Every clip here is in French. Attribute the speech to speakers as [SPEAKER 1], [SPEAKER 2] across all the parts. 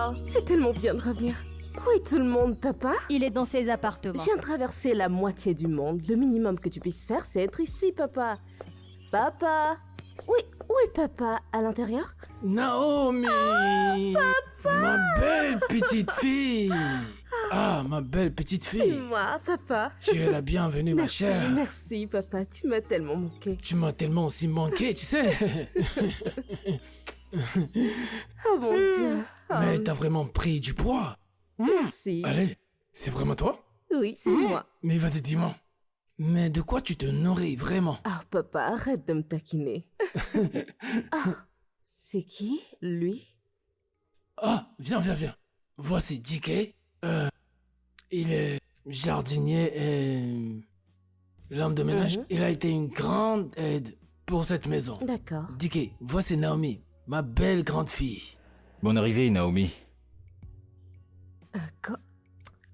[SPEAKER 1] Oh, c'est tellement bien de revenir. Où est tout le monde, papa?
[SPEAKER 2] Il est dans ses appartements.
[SPEAKER 1] Je viens de traverser la moitié du monde. Le minimum que tu puisses faire, c'est être ici, papa. Papa? Oui, où est papa? À l'intérieur?
[SPEAKER 3] Naomi! Ma belle petite fille! Ah, ma belle petite
[SPEAKER 1] C'est
[SPEAKER 3] fille!
[SPEAKER 1] moi, papa.
[SPEAKER 3] Tu es la bienvenue, ma
[SPEAKER 1] Merci,
[SPEAKER 3] chère.
[SPEAKER 1] merci, papa. Tu m'as tellement manqué.
[SPEAKER 3] Tu m'as tellement aussi manqué, tu sais.
[SPEAKER 1] Oh mon Dieu. Oh,
[SPEAKER 3] Mais t'as vraiment pris du poids.
[SPEAKER 1] merci.
[SPEAKER 3] Allez, c'est vraiment toi?
[SPEAKER 1] Oui, c'est moi.
[SPEAKER 3] Mais vas-y, dis-moi. Mais de quoi tu te nourris vraiment?
[SPEAKER 1] Ah, papa, arrête de me taquiner. Ah, c'est qui, lui?
[SPEAKER 3] Ah, viens. Voici DK. Il est jardinier et l'homme de ménage.
[SPEAKER 1] Mhm.
[SPEAKER 3] Il a été une grande aide pour cette maison.
[SPEAKER 1] D'accord.
[SPEAKER 3] DK, voici Naomi, ma belle grande fille.
[SPEAKER 4] Bonne arrivée, Naomi.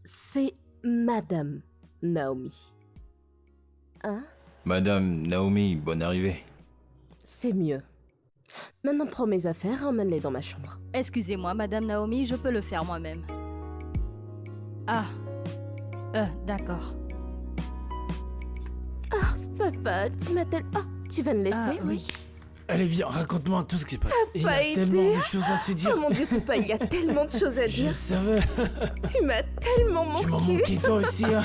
[SPEAKER 1] C'est Madame Naomi. Hein?
[SPEAKER 4] Madame Naomi, bonne arrivée.
[SPEAKER 1] C'est mieux. Maintenant, prends mes affaires, emmène-les dans ma chambre.
[SPEAKER 2] Excusez-moi, Madame Naomi, je peux le faire moi-même. Ah. D'accord.
[SPEAKER 1] Papa, tu m'attelles... Ah, tu vas me laisser?
[SPEAKER 2] Ah, oui.
[SPEAKER 3] Allez, viens, raconte-moi tout ce qui se passe. Il y
[SPEAKER 1] pas
[SPEAKER 3] a
[SPEAKER 1] été.
[SPEAKER 3] tellement de choses à se dire.
[SPEAKER 1] Oh mon Dieu, papa, il y a tellement de choses à
[SPEAKER 3] Je
[SPEAKER 1] dire.
[SPEAKER 3] savais.
[SPEAKER 1] Tu m'as tellement manqué.
[SPEAKER 3] Tu m'as manqué toi aussi, hein.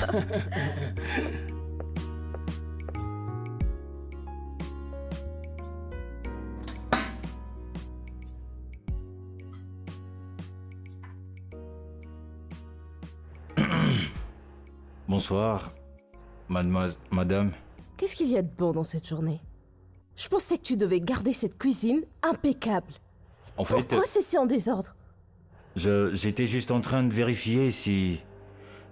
[SPEAKER 4] Bonsoir, madame.
[SPEAKER 1] Qu'est-ce qu'il y a de bon dans cette journée? Je pensais que tu devais garder cette cuisine impeccable.
[SPEAKER 4] En fait,
[SPEAKER 1] Pourquoi c'est si en désordre?
[SPEAKER 4] j'étais juste en train de vérifier si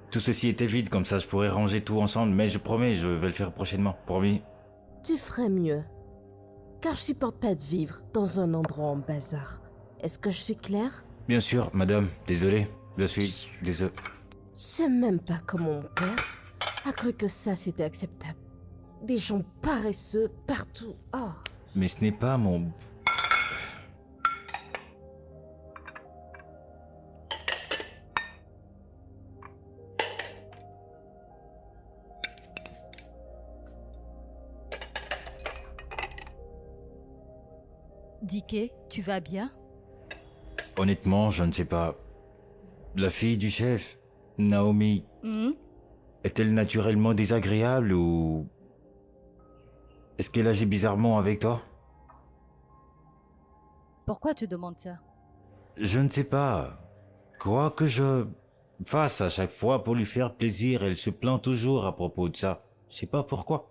[SPEAKER 4] tout ceci était vide, comme ça je pourrais ranger tout ensemble, mais je promets, je vais le faire prochainement, promis.
[SPEAKER 1] Tu ferais mieux. Car je supporte pas de vivre dans un endroit en bazar. Est-ce que je suis claire?
[SPEAKER 4] Bien sûr, madame, désolé, je suis désolé.
[SPEAKER 1] Je sais même pas comment mon père a cru que ça c'était acceptable. Des gens paresseux partout. Oh.
[SPEAKER 4] Mais ce n'est pas mon...
[SPEAKER 2] DK, tu vas bien?
[SPEAKER 4] Honnêtement, je ne sais pas. La fille du chef, Naomi,
[SPEAKER 2] Hmm?
[SPEAKER 4] est-elle naturellement désagréable ou... Est-ce qu'elle agit bizarrement avec toi?
[SPEAKER 2] Pourquoi tu demandes ça?
[SPEAKER 4] Je ne sais pas. Quoi que je fasse à chaque fois pour lui faire plaisir, elle se plaint toujours à propos de ça. Je sais pas pourquoi.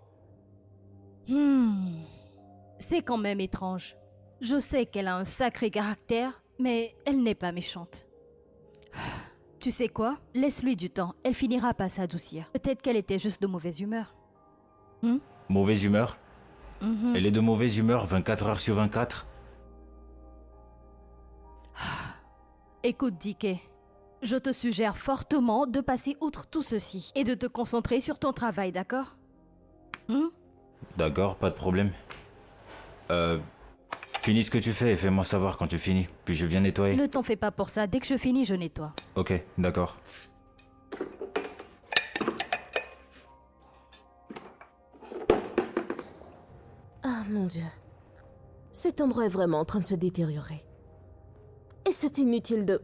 [SPEAKER 2] C'est quand même étrange. Je sais qu'elle a un sacré caractère, mais elle n'est pas méchante. Tu sais quoi? Laisse-lui du temps, elle finira par s'adoucir. Peut-être qu'elle était juste de mauvaise humeur.
[SPEAKER 4] Mauvaise humeur?
[SPEAKER 2] Mhm.
[SPEAKER 4] Elle est de mauvaise humeur 24 heures sur 24?
[SPEAKER 2] Écoute, DK, je te suggère fortement de passer outre tout ceci et de te concentrer sur ton travail, d'accord?
[SPEAKER 4] D'accord, pas de problème. Finis ce que tu fais et fais-moi savoir quand tu finis, puis je viens nettoyer.
[SPEAKER 2] Ne t'en fais pas pour ça, dès que je finis, je nettoie.
[SPEAKER 4] Ok, d'accord.
[SPEAKER 1] Ah mon Dieu. Cet endroit est vraiment en train de se détériorer. Et c'est inutile de...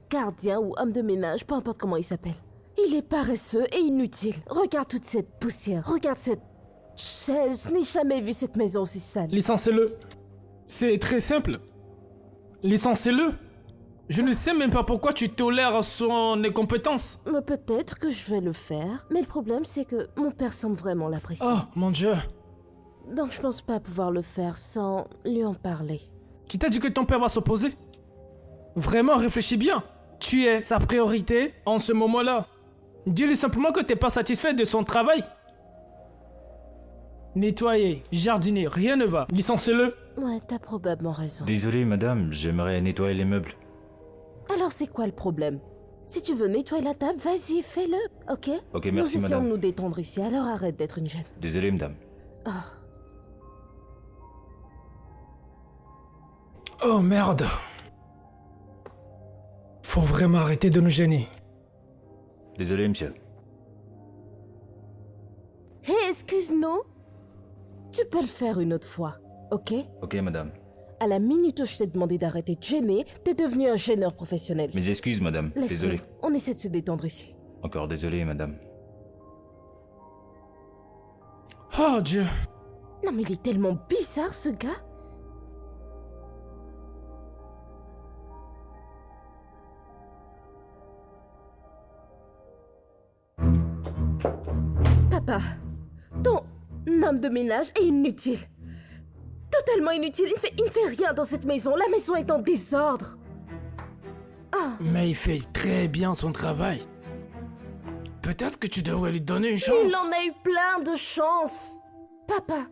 [SPEAKER 1] gardien ou homme de ménage, peu importe comment il s'appelle. Il est paresseux et inutile. Regarde toute cette poussière. Regarde cette chaise. Je n'ai jamais vu cette maison aussi sale.
[SPEAKER 3] Licenciez-le. C'est très simple. Licenciez-le. Je ne sais même pas pourquoi tu tolères son incompétence.
[SPEAKER 1] Mais peut-être que je vais le faire. Mais le problème, c'est que mon père semble vraiment l'apprécier.
[SPEAKER 3] Oh, mon Dieu.
[SPEAKER 1] Donc je pense pas pouvoir le faire sans lui en parler.
[SPEAKER 3] Qui t'a dit que ton père va s'opposer? Vraiment, réfléchis bien. Tu es sa priorité en ce moment-là. Dis-lui simplement que t'es pas satisfait de son travail. Nettoyer, jardiner, rien ne va. Licenciez-le.
[SPEAKER 1] Ouais, t'as probablement raison.
[SPEAKER 4] Désolé, madame, j'aimerais nettoyer les meubles.
[SPEAKER 1] Alors c'est quoi le problème? Si tu veux nettoyer la table, vas-y, fais-le, ok?
[SPEAKER 4] Ok,
[SPEAKER 1] Nous
[SPEAKER 4] merci,
[SPEAKER 1] essayons
[SPEAKER 4] madame.
[SPEAKER 1] de nous détendre ici, alors arrête d'être une gêne.
[SPEAKER 4] Désolé, madame.
[SPEAKER 3] Oh merde. Faut vraiment arrêter de nous gêner.
[SPEAKER 4] Désolé, monsieur.
[SPEAKER 1] Hé, excuse-nous. Tu peux le faire une autre fois, ok?
[SPEAKER 4] Ok, madame.
[SPEAKER 1] À la minute où je t'ai demandé d'arrêter de gêner, t'es devenu un gêneur professionnel.
[SPEAKER 4] Mes excuses, madame.
[SPEAKER 1] Laisse-nous.
[SPEAKER 4] Désolé.
[SPEAKER 1] On essaie de se détendre ici.
[SPEAKER 4] Encore désolé, madame.
[SPEAKER 3] Oh Dieu.
[SPEAKER 1] Non mais il est tellement bizarre ce gars. Papa, ton homme de ménage est inutile. Totalement inutile. Il ne fait rien dans cette maison. La maison est en désordre.
[SPEAKER 3] Mais il fait très bien son travail. Peut-être que tu devrais lui donner une chance.
[SPEAKER 1] Il en a eu plein de chances. Papa,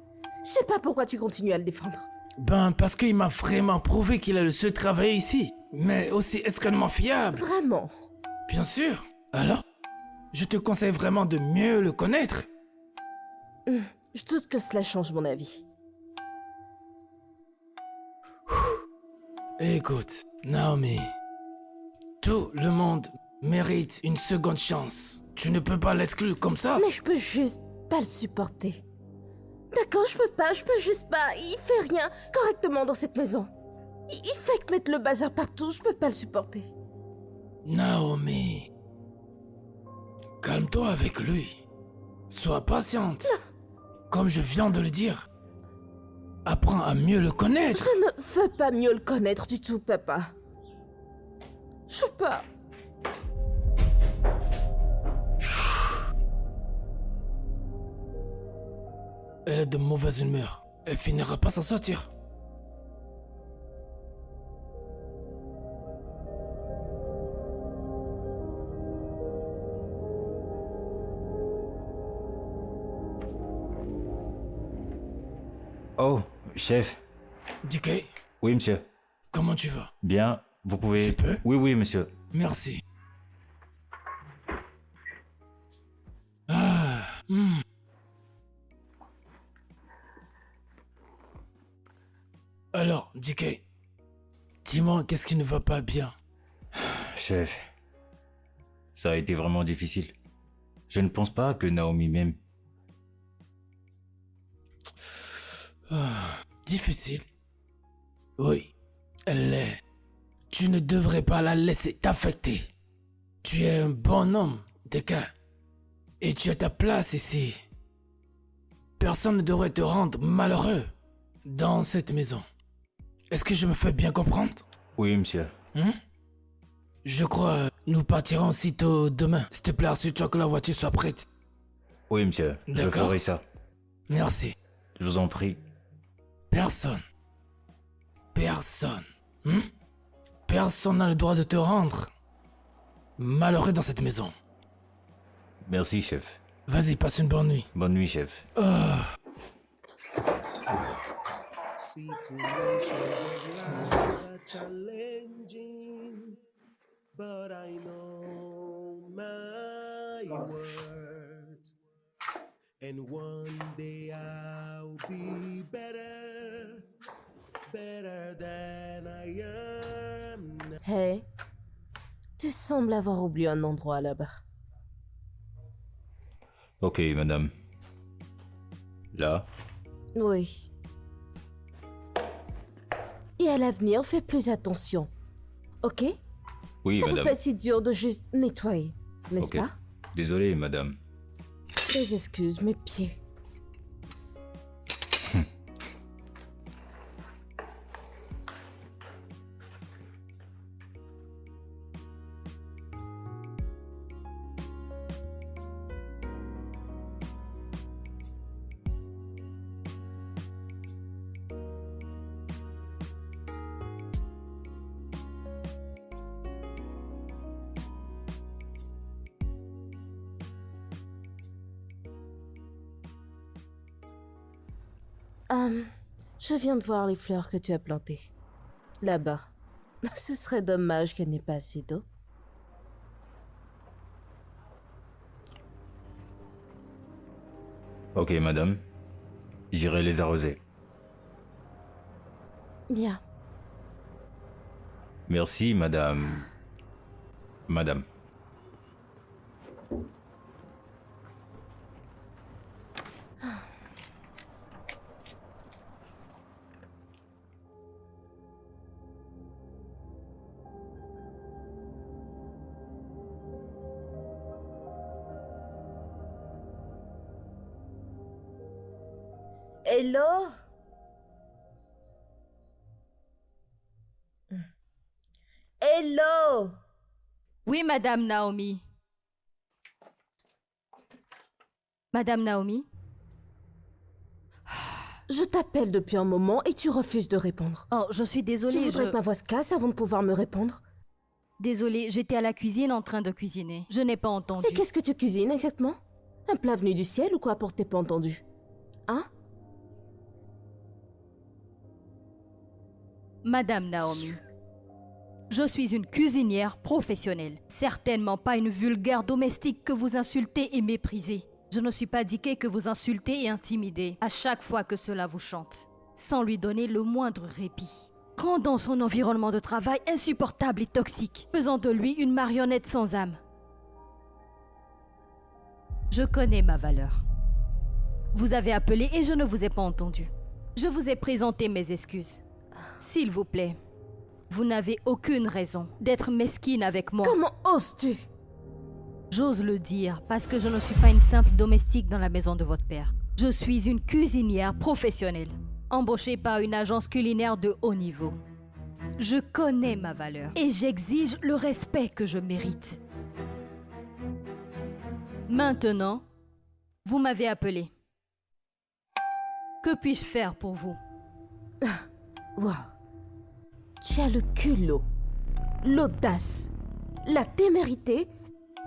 [SPEAKER 1] je sais pas pourquoi tu continues à le défendre.
[SPEAKER 3] Ben, parce qu'il m'a vraiment prouvé qu'il a le seul travail ici. Mais aussi extrêmement fiable.
[SPEAKER 1] Vraiment.
[SPEAKER 3] Bien sûr. Alors, je te conseille vraiment de mieux le connaître.
[SPEAKER 1] Je doute que cela change mon avis.
[SPEAKER 3] Écoute, Naomi. Tout le monde mérite une seconde chance. Tu ne peux pas l'exclure comme ça.
[SPEAKER 1] Mais je peux juste pas le supporter. D'accord, je peux juste pas. Il fait rien correctement dans cette maison. Il fait que mettre le bazar partout, je peux pas le supporter.
[SPEAKER 3] Naomi. Calme-toi avec lui. Sois patiente. Comme je viens de le dire. Apprends à mieux le connaître.
[SPEAKER 1] Je ne veux pas mieux le connaître du tout, papa. Je veux pas.
[SPEAKER 3] Elle est de mauvaise humeur. Elle finira pas s'en sortir.
[SPEAKER 4] Oh, chef.
[SPEAKER 3] DK,
[SPEAKER 4] Oui, monsieur.
[SPEAKER 3] comment tu vas?
[SPEAKER 4] Bien, vous pouvez...
[SPEAKER 3] Je peux?
[SPEAKER 4] Oui, oui, monsieur.
[SPEAKER 3] Merci. Alors, DK, dis-moi qu'est-ce qui ne va pas bien?
[SPEAKER 4] Chef, ça a été vraiment difficile. Je ne pense pas que Naomi m'aime.
[SPEAKER 3] Difficile? Oui, elle l'est. Tu ne devrais pas la laisser t'affecter. Tu es un bon homme, DK. Et tu as ta place ici. Personne ne devrait te rendre malheureux dans cette maison. Est-ce que je me fais bien comprendre?
[SPEAKER 4] Oui, monsieur.
[SPEAKER 3] Je crois nous partirons aussitôt demain. S'il te plaît, assure-toi que la voiture soit prête.
[SPEAKER 4] Oui, monsieur. Je
[SPEAKER 3] D'accord.
[SPEAKER 4] ferai ça.
[SPEAKER 3] Merci.
[SPEAKER 4] Je vous en prie.
[SPEAKER 3] Personne. Personne n'a le droit de te rendre malheureux dans cette maison.
[SPEAKER 4] Merci, chef.
[SPEAKER 3] Vas-y, passe une bonne nuit.
[SPEAKER 4] Bonne nuit, chef.
[SPEAKER 5] Situations of life are challenging, but I know my worth. And one day I'll be better than I am now.
[SPEAKER 1] Hey, tu sembles avoir oublié un endroit là-bas.
[SPEAKER 4] Ok, madame. Là?
[SPEAKER 1] Oui. Et à l'avenir, fais plus attention. Ok?
[SPEAKER 4] Oui,
[SPEAKER 1] Ça peut
[SPEAKER 4] madame.
[SPEAKER 1] pas être si dur de juste nettoyer, n'est-ce
[SPEAKER 4] Ok.
[SPEAKER 1] pas?
[SPEAKER 4] Désolé, madame.
[SPEAKER 1] Des excuses, mes pieds. Je viens de voir les fleurs que tu as plantées. Là-bas. Ce serait dommage qu'elle n'ait pas assez d'eau.
[SPEAKER 4] Ok, madame. J'irai les arroser.
[SPEAKER 1] Bien.
[SPEAKER 4] Merci, madame. Madame.
[SPEAKER 1] Hello? Hello?
[SPEAKER 2] Oui, Madame Naomi. Madame Naomi?
[SPEAKER 1] Je t'appelle depuis un moment et tu refuses de répondre.
[SPEAKER 2] Oh, je suis
[SPEAKER 1] Tu
[SPEAKER 2] désolée,
[SPEAKER 1] voudrais que ma voix se casse avant de pouvoir me répondre?
[SPEAKER 2] Désolée, j'étais à la cuisine en train de cuisiner. Je n'ai pas entendu.
[SPEAKER 1] Et qu'est-ce que tu cuisines exactement? Un plat venu du ciel ou quoi pour t'es pas entendu? Hein?
[SPEAKER 2] Madame Naomi, je suis une cuisinière professionnelle. Certainement pas une vulgaire domestique que vous insultez et méprisez. Je ne suis pas Dickey que vous insultez et intimidez à chaque fois que cela vous chante, sans lui donner le moindre répit. Rendant son environnement de travail insupportable et toxique, faisant de lui une marionnette sans âme. Je connais ma valeur. Vous avez appelé et je ne vous ai pas entendu. Je vous ai présenté mes excuses. S'il vous plaît, vous n'avez aucune raison d'être mesquine avec moi.
[SPEAKER 1] Comment oses-tu?
[SPEAKER 2] J'ose le dire parce que je ne suis pas une simple domestique dans la maison de votre père. Je suis une cuisinière professionnelle, embauchée par une agence culinaire de haut niveau. Je connais ma valeur et j'exige le respect que je mérite. Maintenant, vous m'avez appelé. Que puis-je faire pour vous?
[SPEAKER 1] Wow. Tu as le culot, l'audace, la témérité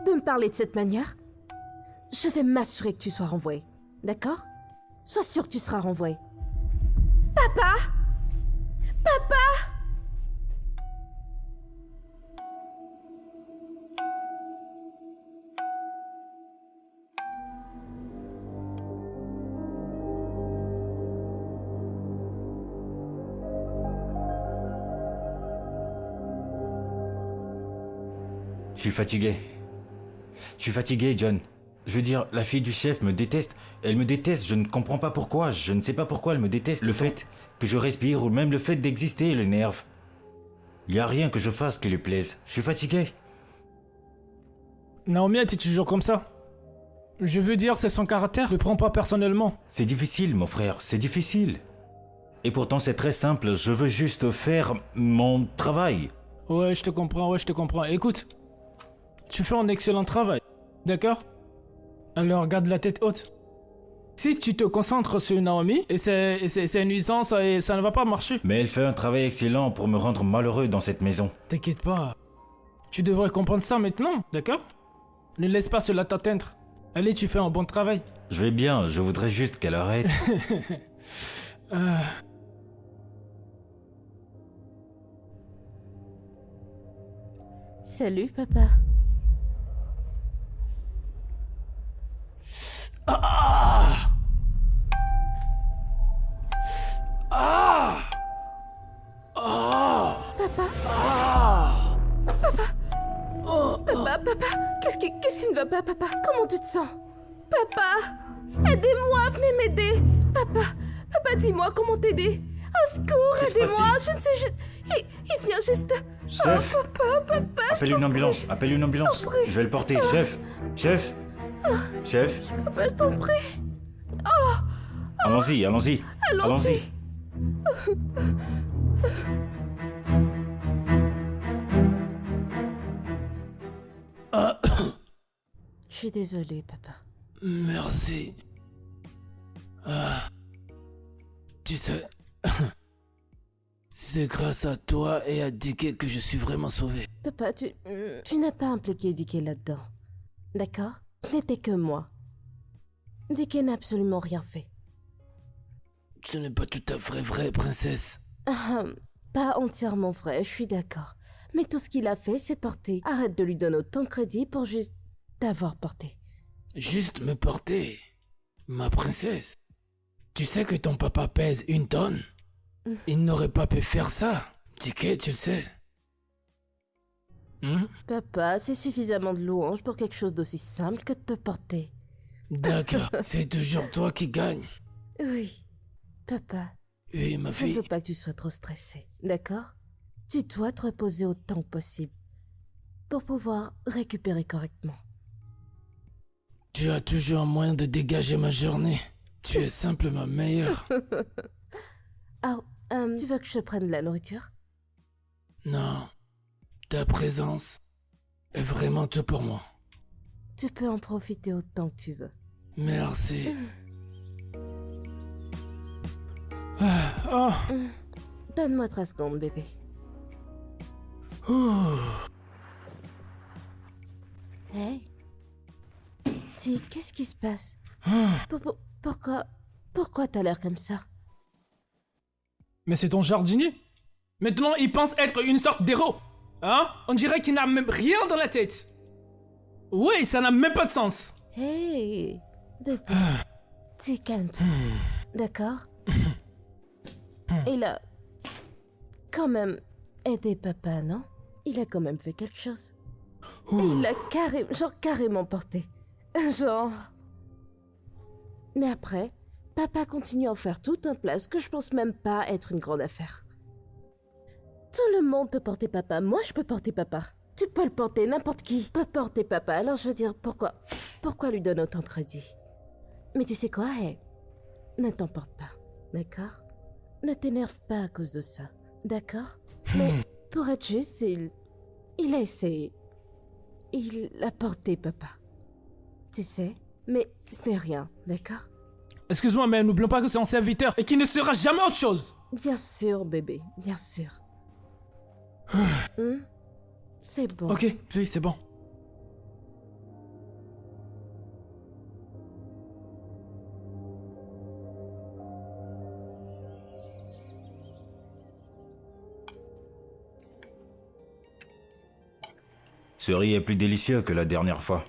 [SPEAKER 1] de me parler de cette manière? Je vais m'assurer que tu sois renvoyé, d'accord? Sois sûr que tu seras renvoyé. Papa! Papa!
[SPEAKER 4] Je suis fatigué. Je suis fatigué, John. Je veux dire, la fille du chef me déteste. Elle me déteste, je ne comprends pas pourquoi. Je ne sais pas pourquoi elle me déteste. Le fait que je respire ou même le fait d'exister l'énerve. Il n'y a rien que je fasse qui lui plaise. Je suis fatigué.
[SPEAKER 3] Naomi était toujours comme ça. Je veux dire, c'est son caractère. Ne prends pas personnellement.
[SPEAKER 4] C'est difficile, mon frère, c'est difficile. Et pourtant, c'est très simple. Je veux juste faire mon travail.
[SPEAKER 3] Ouais, je te comprends. Écoute, tu fais un excellent travail, d'accord? Alors garde la tête haute. Si tu te concentres sur Naomi, et c'est une nuisance et ça ne va pas marcher.
[SPEAKER 4] Mais elle fait un travail excellent pour me rendre malheureux dans cette maison.
[SPEAKER 3] T'inquiète pas. Tu devrais comprendre ça maintenant, d'accord? Ne laisse pas cela t'atteindre. Allez, tu fais un bon travail.
[SPEAKER 4] Je vais bien, je voudrais juste qu'elle arrête.
[SPEAKER 1] Salut, papa. Papa, qu'est-ce qui ne va pas, papa? Comment tu te sens? Papa, aidez-moi, venez m'aider. Papa, dis-moi comment t'aider. Au secours,
[SPEAKER 4] Qu'est-ce qui se
[SPEAKER 1] aidez-moi,
[SPEAKER 4] passe-t-il?
[SPEAKER 1] je ne sais juste... Il vient juste...
[SPEAKER 4] Chef,
[SPEAKER 1] Oh, papa,
[SPEAKER 4] appelle une ambulance, appelle une ambulance.
[SPEAKER 1] Je t'en prie.
[SPEAKER 4] Je vais le porter, chef. Chef,
[SPEAKER 1] papa, je t'en prie.
[SPEAKER 4] allons-y.
[SPEAKER 1] Allons-y. Je suis désolée, papa.
[SPEAKER 3] Merci. Tu sais, c'est grâce à toi et à Dickey que je suis vraiment sauvé.
[SPEAKER 1] Papa, tu n'as pas impliqué Dickey là-dedans. D'accord? Ce n'était que moi. Dickey n'a absolument rien fait.
[SPEAKER 3] Ce n'est pas tout à fait vrai, princesse.
[SPEAKER 1] Pas entièrement vrai, je suis d'accord. Mais tout ce qu'il a fait, c'est de porter. Arrête de lui donner autant de crédit pour juste t'avoir porté.
[SPEAKER 3] Juste me porter, ma princesse. Tu sais que ton papa pèse 1 tonne? Il n'aurait pas pu faire ça. Dickey, tu le sais.
[SPEAKER 1] Papa, c'est suffisamment de louanges pour quelque chose d'aussi simple que de te porter.
[SPEAKER 3] D'accord, c'est toujours toi qui gagne.
[SPEAKER 1] Oui, papa,
[SPEAKER 3] Oui, ma
[SPEAKER 1] je ne
[SPEAKER 3] fille.
[SPEAKER 1] veux pas que tu sois trop stressé, d'accord? Tu dois te reposer autant que possible pour pouvoir récupérer correctement.
[SPEAKER 3] Tu as toujours un moyen de dégager ma journée. Tu es simplement meilleur.
[SPEAKER 1] Ah, tu veux que je prenne de la nourriture?
[SPEAKER 3] Non, ta présence est vraiment tout pour moi.
[SPEAKER 1] Tu peux en profiter autant que tu veux.
[SPEAKER 3] Merci. Ah,
[SPEAKER 1] Donne-moi 3 secondes, bébé. Hey. Si, qu'est-ce qui se passe? Pourquoi t'as l'air comme ça?
[SPEAKER 6] Mais c'est ton jardinier. Maintenant, il pense être une sorte d'héros. Hein? On dirait qu'il n'a même rien dans la tête. Oui, ça n'a même pas de sens.
[SPEAKER 1] Hey, bébé. T'es calme-toi. D'accord? Il a quand même aidé papa, non? Il a quand même fait quelque chose. Et il l'a carrément porté. Genre... Mais après, papa continue à en faire tout un place que je pense même pas être une grande affaire. Tout le monde peut porter papa. Moi, je peux porter papa. Tu peux le porter, n'importe qui peut porter papa. Alors je veux dire, pourquoi lui donner autant de crédit? Mais tu sais quoi, hey, ne t'emporte pas, d'accord? Ne t'énerve pas à cause de ça, d'accord? Mais pour être juste, il a essayé. Il a porté papa. Tu sais, mais ce n'est rien, d'accord?
[SPEAKER 6] Excuse-moi, mais n'oublions pas que c'est un serviteur et qu'il ne sera jamais autre chose.
[SPEAKER 1] Bien sûr, bébé, bien sûr. C'est bon.
[SPEAKER 6] Ok, oui, c'est bon.
[SPEAKER 4] Ce riz est plus délicieux que la dernière fois.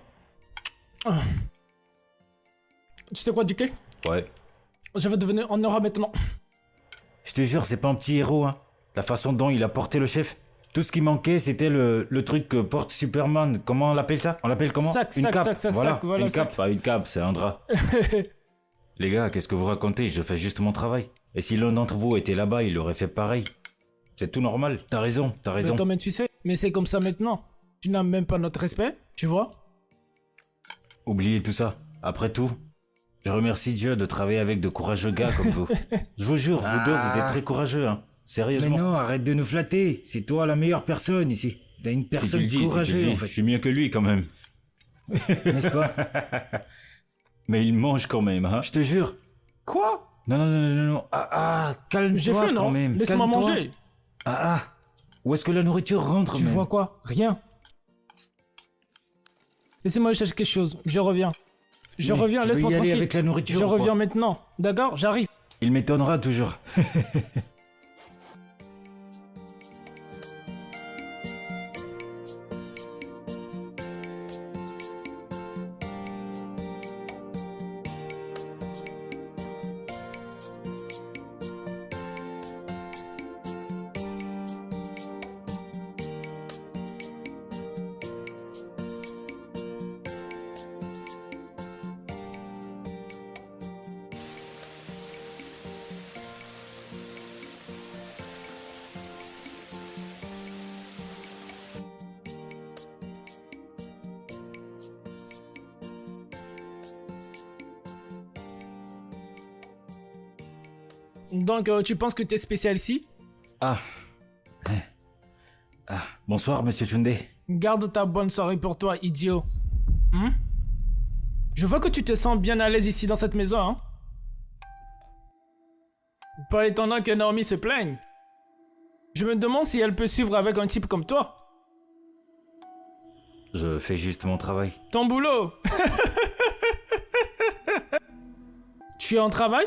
[SPEAKER 6] Tu sais quoi, DK?
[SPEAKER 4] Ouais.
[SPEAKER 6] Je vais devenir en aura maintenant.
[SPEAKER 4] Je te jure, c'est pas un petit héros, hein. La façon dont il a porté le chef. Tout ce qui manquait, c'était le truc que porte Superman. Comment on l'appelle ça? On l'appelle comment?
[SPEAKER 6] Sac,
[SPEAKER 4] Une
[SPEAKER 6] sac,
[SPEAKER 4] cape.
[SPEAKER 6] sac, sac,
[SPEAKER 4] voilà,
[SPEAKER 6] sac, voilà,
[SPEAKER 4] une cape,
[SPEAKER 6] sac.
[SPEAKER 4] pas une cape, c'est un drap. Les gars, qu'est-ce que vous racontez? Je fais juste mon travail. Et si l'un d'entre vous était là-bas, il aurait fait pareil. C'est tout normal. T'as raison, t'as raison.
[SPEAKER 6] Mais toi, mais tu sais, mais c'est comme ça maintenant. Tu n'as même pas notre respect, tu vois?
[SPEAKER 4] Oubliez tout ça. Après tout, je remercie Dieu de travailler avec de courageux gars comme vous. Je vous jure, vous deux, vous êtes très courageux, hein. Sérieusement.
[SPEAKER 7] Mais non, arrête de nous flatter. C'est toi la meilleure personne ici. T'as une
[SPEAKER 4] Si tu
[SPEAKER 7] personne
[SPEAKER 4] le dis,
[SPEAKER 7] courageuse, en
[SPEAKER 4] je
[SPEAKER 7] fait.
[SPEAKER 4] suis mieux que lui quand même.
[SPEAKER 7] N'est-ce pas?
[SPEAKER 4] Mais il mange quand même, hein. Je te jure. Quoi? Non, non, non, non, non.
[SPEAKER 7] Ah,
[SPEAKER 6] J'ai
[SPEAKER 7] calme-toi
[SPEAKER 6] faim,
[SPEAKER 7] quand
[SPEAKER 6] non?
[SPEAKER 7] même.
[SPEAKER 6] Laisse-moi
[SPEAKER 7] Calme-toi.
[SPEAKER 6] manger.
[SPEAKER 4] Où est-ce que la nourriture rentre,
[SPEAKER 6] Tu
[SPEAKER 4] même?
[SPEAKER 6] vois quoi? Rien. Laissez-moi chercher quelque chose. Je reviens. Je
[SPEAKER 4] Mais
[SPEAKER 6] reviens,
[SPEAKER 4] tu veux
[SPEAKER 6] laisse-moi
[SPEAKER 4] y aller
[SPEAKER 6] tranquille.
[SPEAKER 4] avec la nourriture
[SPEAKER 6] Je
[SPEAKER 4] ou quoi?
[SPEAKER 6] reviens maintenant. D'accord? J'arrive.
[SPEAKER 4] Il m'étonnera toujours.
[SPEAKER 6] Donc, tu penses que t'es spécial ici?
[SPEAKER 4] Bonsoir, monsieur Tunde.
[SPEAKER 6] Garde ta bonne soirée pour toi, idiot. Je vois que tu te sens bien à l'aise ici dans cette maison, hein? Pas étonnant que Naomi se plaigne. Je me demande si elle peut suivre avec un type comme toi.
[SPEAKER 4] Je fais juste mon travail.
[SPEAKER 6] Ton boulot. Tu es en travail?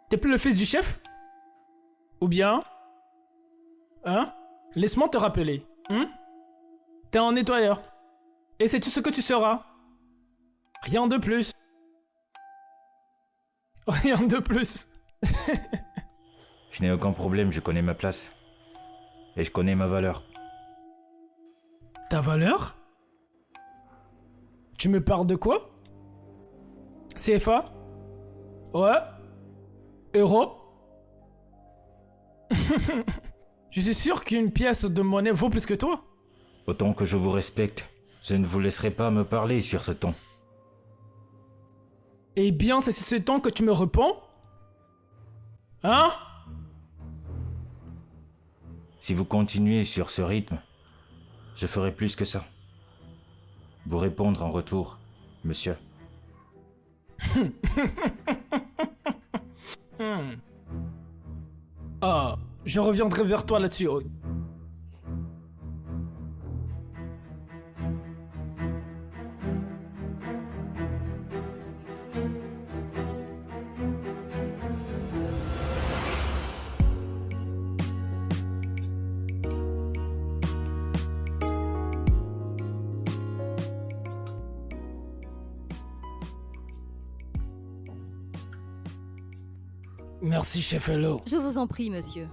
[SPEAKER 6] T'es plus le fils du chef? Ou bien... Hein? Laisse-moi te rappeler. T'es un nettoyeur. Et c'est tout ce que tu seras. Rien de plus. Rien de plus.
[SPEAKER 4] Je n'ai aucun problème, je connais ma place. Et je connais ma valeur.
[SPEAKER 6] Ta valeur? Tu me parles de quoi? CFA? Ouais? Euro? Je suis sûr qu'une pièce de monnaie vaut plus que toi.
[SPEAKER 4] Autant que je vous respecte, je ne vous laisserai pas me parler sur ce ton.
[SPEAKER 6] Eh bien, c'est sur ce ton que tu me réponds? Hein?
[SPEAKER 4] Si vous continuez sur ce rythme, je ferai plus que ça. Vous répondre en retour, monsieur.
[SPEAKER 6] Ah, je reviendrai vers toi là-dessus. Oh. Merci, chef Hello.
[SPEAKER 2] Je vous en prie, monsieur.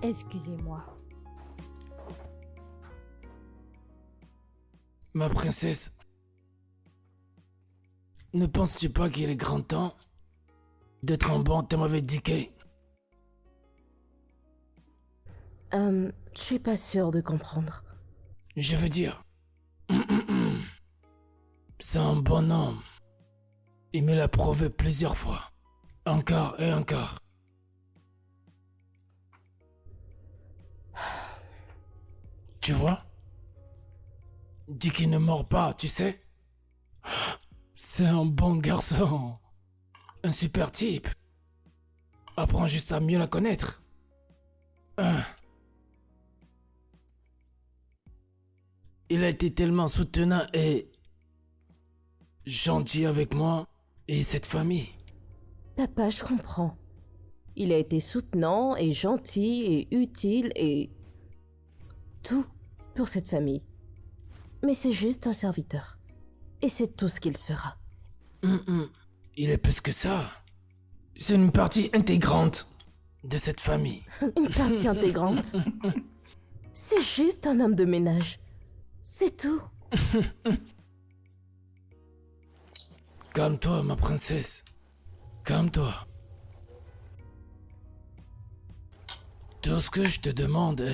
[SPEAKER 2] Excusez-moi.
[SPEAKER 3] Ma princesse, ne penses-tu pas qu'il est grand temps d'être un bon thème avec DK?
[SPEAKER 1] Je suis pas sûre de comprendre.
[SPEAKER 3] Je veux dire, c'est un bon homme. Il me l'a prouvé plusieurs fois. Encore et encore. Tu vois? Dis qu'il ne mord pas, tu sais? C'est un bon garçon. Un super type. Apprends juste à mieux la connaître. Il a été tellement soutenant et gentil avec moi et cette famille.
[SPEAKER 1] Papa, je comprends. Il a été soutenant et gentil et utile et... tout pour cette famille. Mais c'est juste un serviteur. Et c'est tout ce qu'il sera.
[SPEAKER 3] Il est plus que ça. C'est une partie intégrante de cette famille.
[SPEAKER 1] Une partie intégrante. C'est juste un homme de ménage. C'est tout.
[SPEAKER 3] Calme-toi, ma princesse. Calme-toi. Tout ce que je te demande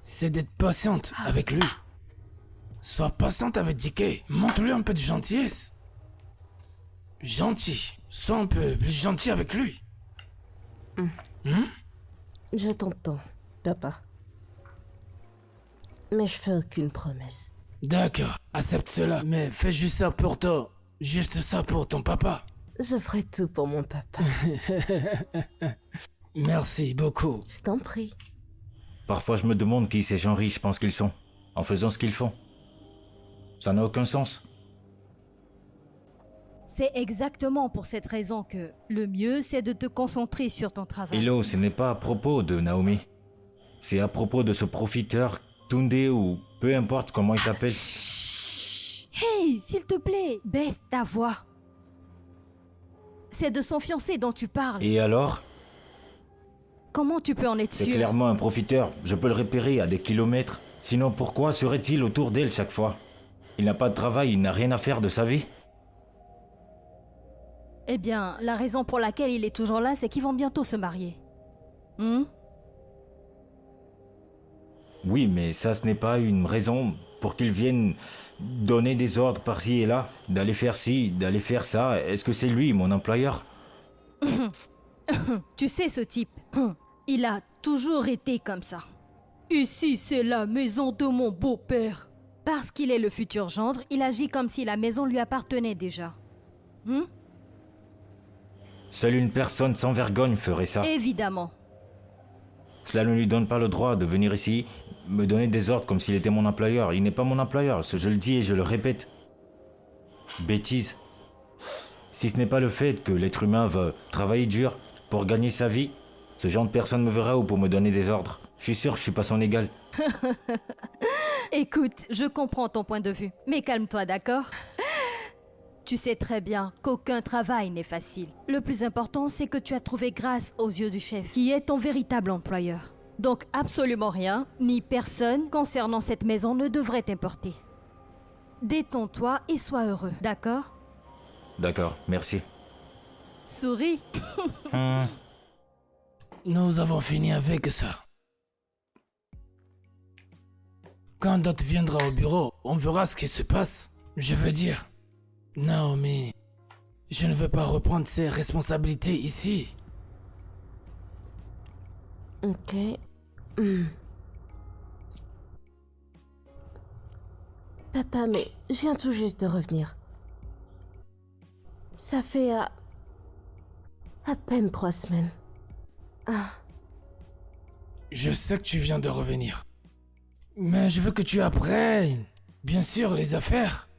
[SPEAKER 3] c'est d'être patiente avec lui. Sois patiente avec DK. Montre-lui un peu de gentillesse. Gentil. Sois un peu plus gentil avec lui.
[SPEAKER 1] Je t'entends, papa. Mais je fais aucune promesse.
[SPEAKER 3] D'accord, accepte cela. Mais fais juste ça pour toi. Juste ça pour ton papa.
[SPEAKER 1] Je ferai tout pour mon papa.
[SPEAKER 3] Merci beaucoup.
[SPEAKER 1] Je t'en prie.
[SPEAKER 4] Parfois je me demande qui ces gens riches pensent qu'ils sont, en faisant ce qu'ils font. Ça n'a aucun sens.
[SPEAKER 2] C'est exactement pour cette raison que le mieux, c'est de te concentrer sur ton travail.
[SPEAKER 4] Hello, ce n'est pas à propos de Naomi. C'est à propos de ce profiteur, Tunde ou peu importe comment il s'appelle.
[SPEAKER 2] Hey, s'il te plaît, baisse ta voix. C'est de son fiancé dont tu parles.
[SPEAKER 4] Et alors?
[SPEAKER 2] Comment tu peux en être
[SPEAKER 4] C'est
[SPEAKER 2] sûr?
[SPEAKER 4] clairement un profiteur. Je peux le repérer à des kilomètres. Sinon pourquoi serait-il autour d'elle chaque fois? Il n'a pas de travail, il n'a rien à faire de sa vie.
[SPEAKER 2] Eh bien, la raison pour laquelle il est toujours là, c'est qu'ils vont bientôt se marier.
[SPEAKER 4] Oui, mais ça ce n'est pas une raison pour qu'il vienne donner des ordres par-ci et là, d'aller faire ci, d'aller faire ça. Est-ce que c'est lui, mon employeur?
[SPEAKER 2] Tu sais ce type, il a toujours été comme ça. Ici, c'est la maison de mon beau-père. Parce qu'il est le futur gendre, il agit comme si la maison lui appartenait déjà.
[SPEAKER 4] Seule une personne sans vergogne ferait ça.
[SPEAKER 2] Évidemment.
[SPEAKER 4] Cela ne lui donne pas le droit de venir ici, me donner des ordres comme s'il était mon employeur. Il n'est pas mon employeur, je le dis et je le répète. Bêtise. Si ce n'est pas le fait que l'être humain veut travailler dur pour gagner sa vie, ce genre de personne me verra ou pour me donner des ordres. Je suis sûr que je suis pas son égal.
[SPEAKER 2] Écoute, je comprends ton point de vue, mais calme-toi, d'accord? Tu sais très bien qu'aucun travail n'est facile. Le plus important, c'est que tu as trouvé grâce aux yeux du chef, qui est ton véritable employeur. Donc absolument rien, ni personne concernant cette maison ne devrait t'importer. Détends-toi et sois heureux, d'accord?
[SPEAKER 4] D'accord, merci.
[SPEAKER 2] Souris.
[SPEAKER 3] Nous avons fini avec ça. Quand Dot viendra au bureau, on verra ce qui se passe. Je veux dire, Naomi, je ne veux pas reprendre ses responsabilités ici.
[SPEAKER 1] Ok. Papa, mais je viens tout juste de revenir. Ça fait à peine 3 semaines.
[SPEAKER 3] Je sais que tu viens de revenir. Mais je veux que tu apprennes, bien sûr, les affaires.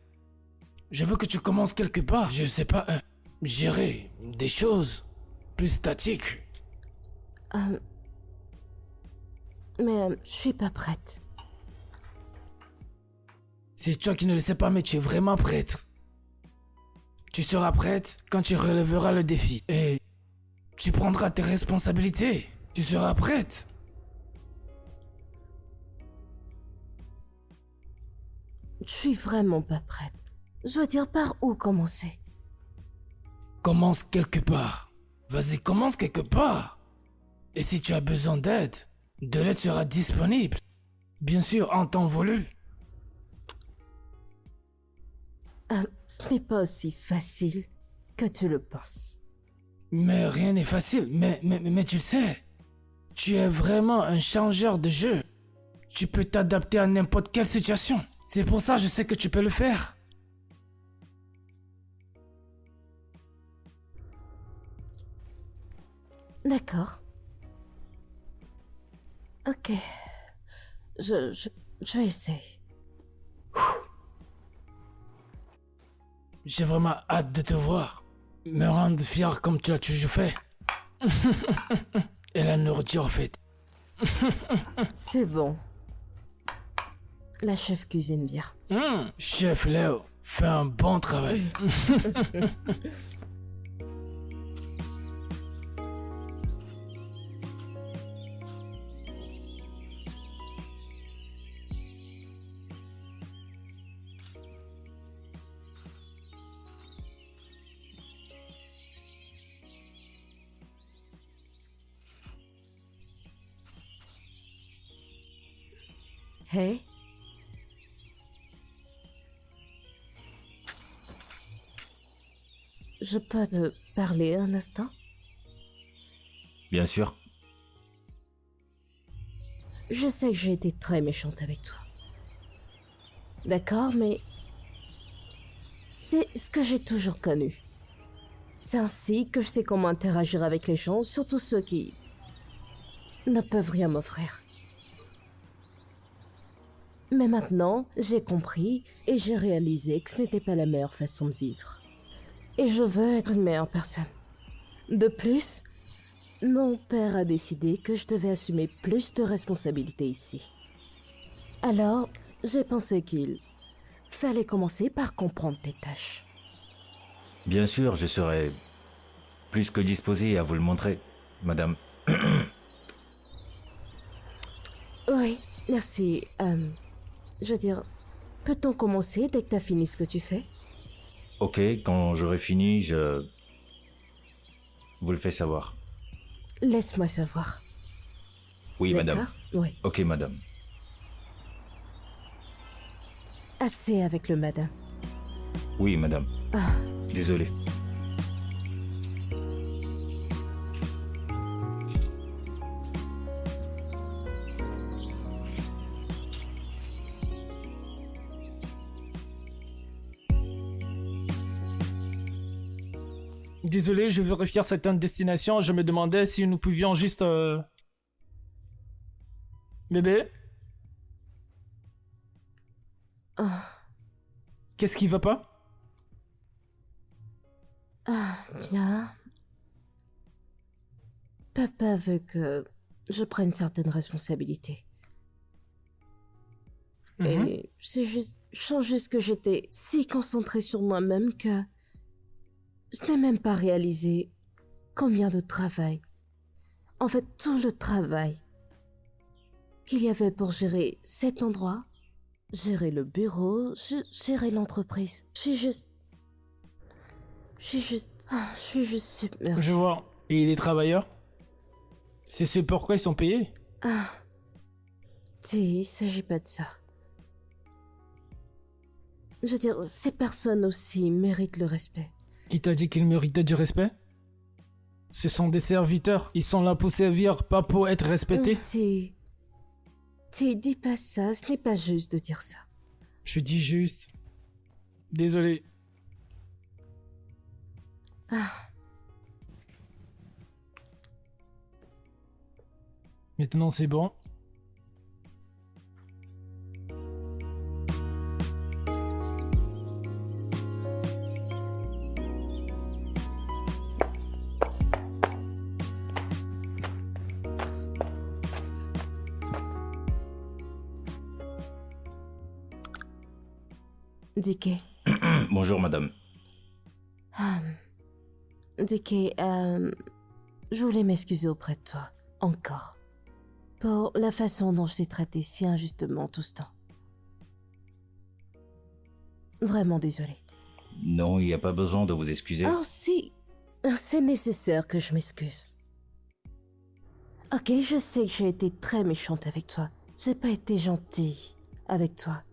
[SPEAKER 3] Je veux que tu commences quelque part. Je sais pas, gérer des choses plus statiques.
[SPEAKER 1] Mais je suis pas prête.
[SPEAKER 3] C'est toi qui ne le sais pas, mais tu es vraiment prête. Tu seras prête quand tu relèveras le défi. Et tu prendras tes responsabilités. Tu seras prête.
[SPEAKER 1] Je suis vraiment pas prête. Je veux dire, par où commencer?
[SPEAKER 3] Commence quelque part. Vas-y, commence quelque part. Et si tu as besoin d'aide, de l'aide sera disponible. Bien sûr, en temps voulu.
[SPEAKER 1] Ce n'est pas aussi facile que tu le penses.
[SPEAKER 3] Mais rien n'est facile. Mais tu le sais. Tu es vraiment un changeur de jeu. Tu peux t'adapter à n'importe quelle situation. C'est pour ça que je sais que tu peux le faire.
[SPEAKER 1] D'accord. Ok. Je vais essayer.
[SPEAKER 3] J'ai vraiment hâte de te voir. Me rendre fier comme tu l'as toujours fait. Et la nourriture en fait.
[SPEAKER 1] C'est bon. La chef cuisine bien.
[SPEAKER 3] Chef Léo, fais un bon travail.
[SPEAKER 1] Hey. Je peux te parler un instant?
[SPEAKER 4] Bien sûr.
[SPEAKER 1] Je sais que j'ai été très méchante avec toi. D'accord, mais c'est ce que j'ai toujours connu. C'est ainsi que je sais comment interagir avec les gens, surtout ceux qui ne peuvent rien m'offrir. Mais maintenant, j'ai compris et j'ai réalisé que ce n'était pas la meilleure façon de vivre. Et je veux être une meilleure personne. De plus, mon père a décidé que je devais assumer plus de responsabilités ici. Alors, j'ai pensé qu'il fallait commencer par comprendre tes tâches.
[SPEAKER 4] Bien sûr, je serai plus que disposé à vous le montrer, madame.
[SPEAKER 1] Oui, merci. Je veux dire, peut-on commencer dès que t'as fini ce que tu fais?
[SPEAKER 4] Ok, quand j'aurai fini, je vous le fais savoir.
[SPEAKER 1] Laisse-moi savoir.
[SPEAKER 4] Oui, madame.
[SPEAKER 1] D'accord? Oui.
[SPEAKER 4] Ok, madame.
[SPEAKER 1] Assez avec le madame.
[SPEAKER 4] Oui, madame. Désolé.
[SPEAKER 6] Désolé, je vérifier certaines destinations. Je me demandais si nous pouvions juste... Bébé? Qu'est-ce qui va pas?
[SPEAKER 1] Bien. Papa veut que je prenne certaines responsabilités. Et c'est juste... Je sens juste que j'étais si concentrée sur moi-même que Je n'ai même pas réalisé combien de travail, en fait tout le travail qu'il y avait pour gérer cet endroit, gérer le bureau, gérer l'entreprise. Je suis juste submergée.
[SPEAKER 6] Je vois. Et les travailleurs? C'est ce pourquoi ils sont payés?
[SPEAKER 1] Il s'agit pas de ça. Je veux dire, ces personnes aussi méritent le respect.
[SPEAKER 6] Qui t'a dit qu'ils méritaient du respect? Ce sont des serviteurs. Ils sont là pour servir, pas pour être respectés.
[SPEAKER 1] Dis pas ça, ce n'est pas juste de dire ça.
[SPEAKER 6] Je dis juste. Désolé. Maintenant c'est bon.
[SPEAKER 1] DK.
[SPEAKER 4] Bonjour, madame.
[SPEAKER 1] DK, je voulais m'excuser auprès de toi, encore, pour la façon dont je t'ai traité si injustement tout ce temps. Vraiment désolée.
[SPEAKER 4] Non, il n'y a pas besoin de vous excuser.
[SPEAKER 1] Oh si, c'est nécessaire que je m'excuse. Ok, je sais que j'ai été très méchante avec toi. J'ai pas été gentille avec toi.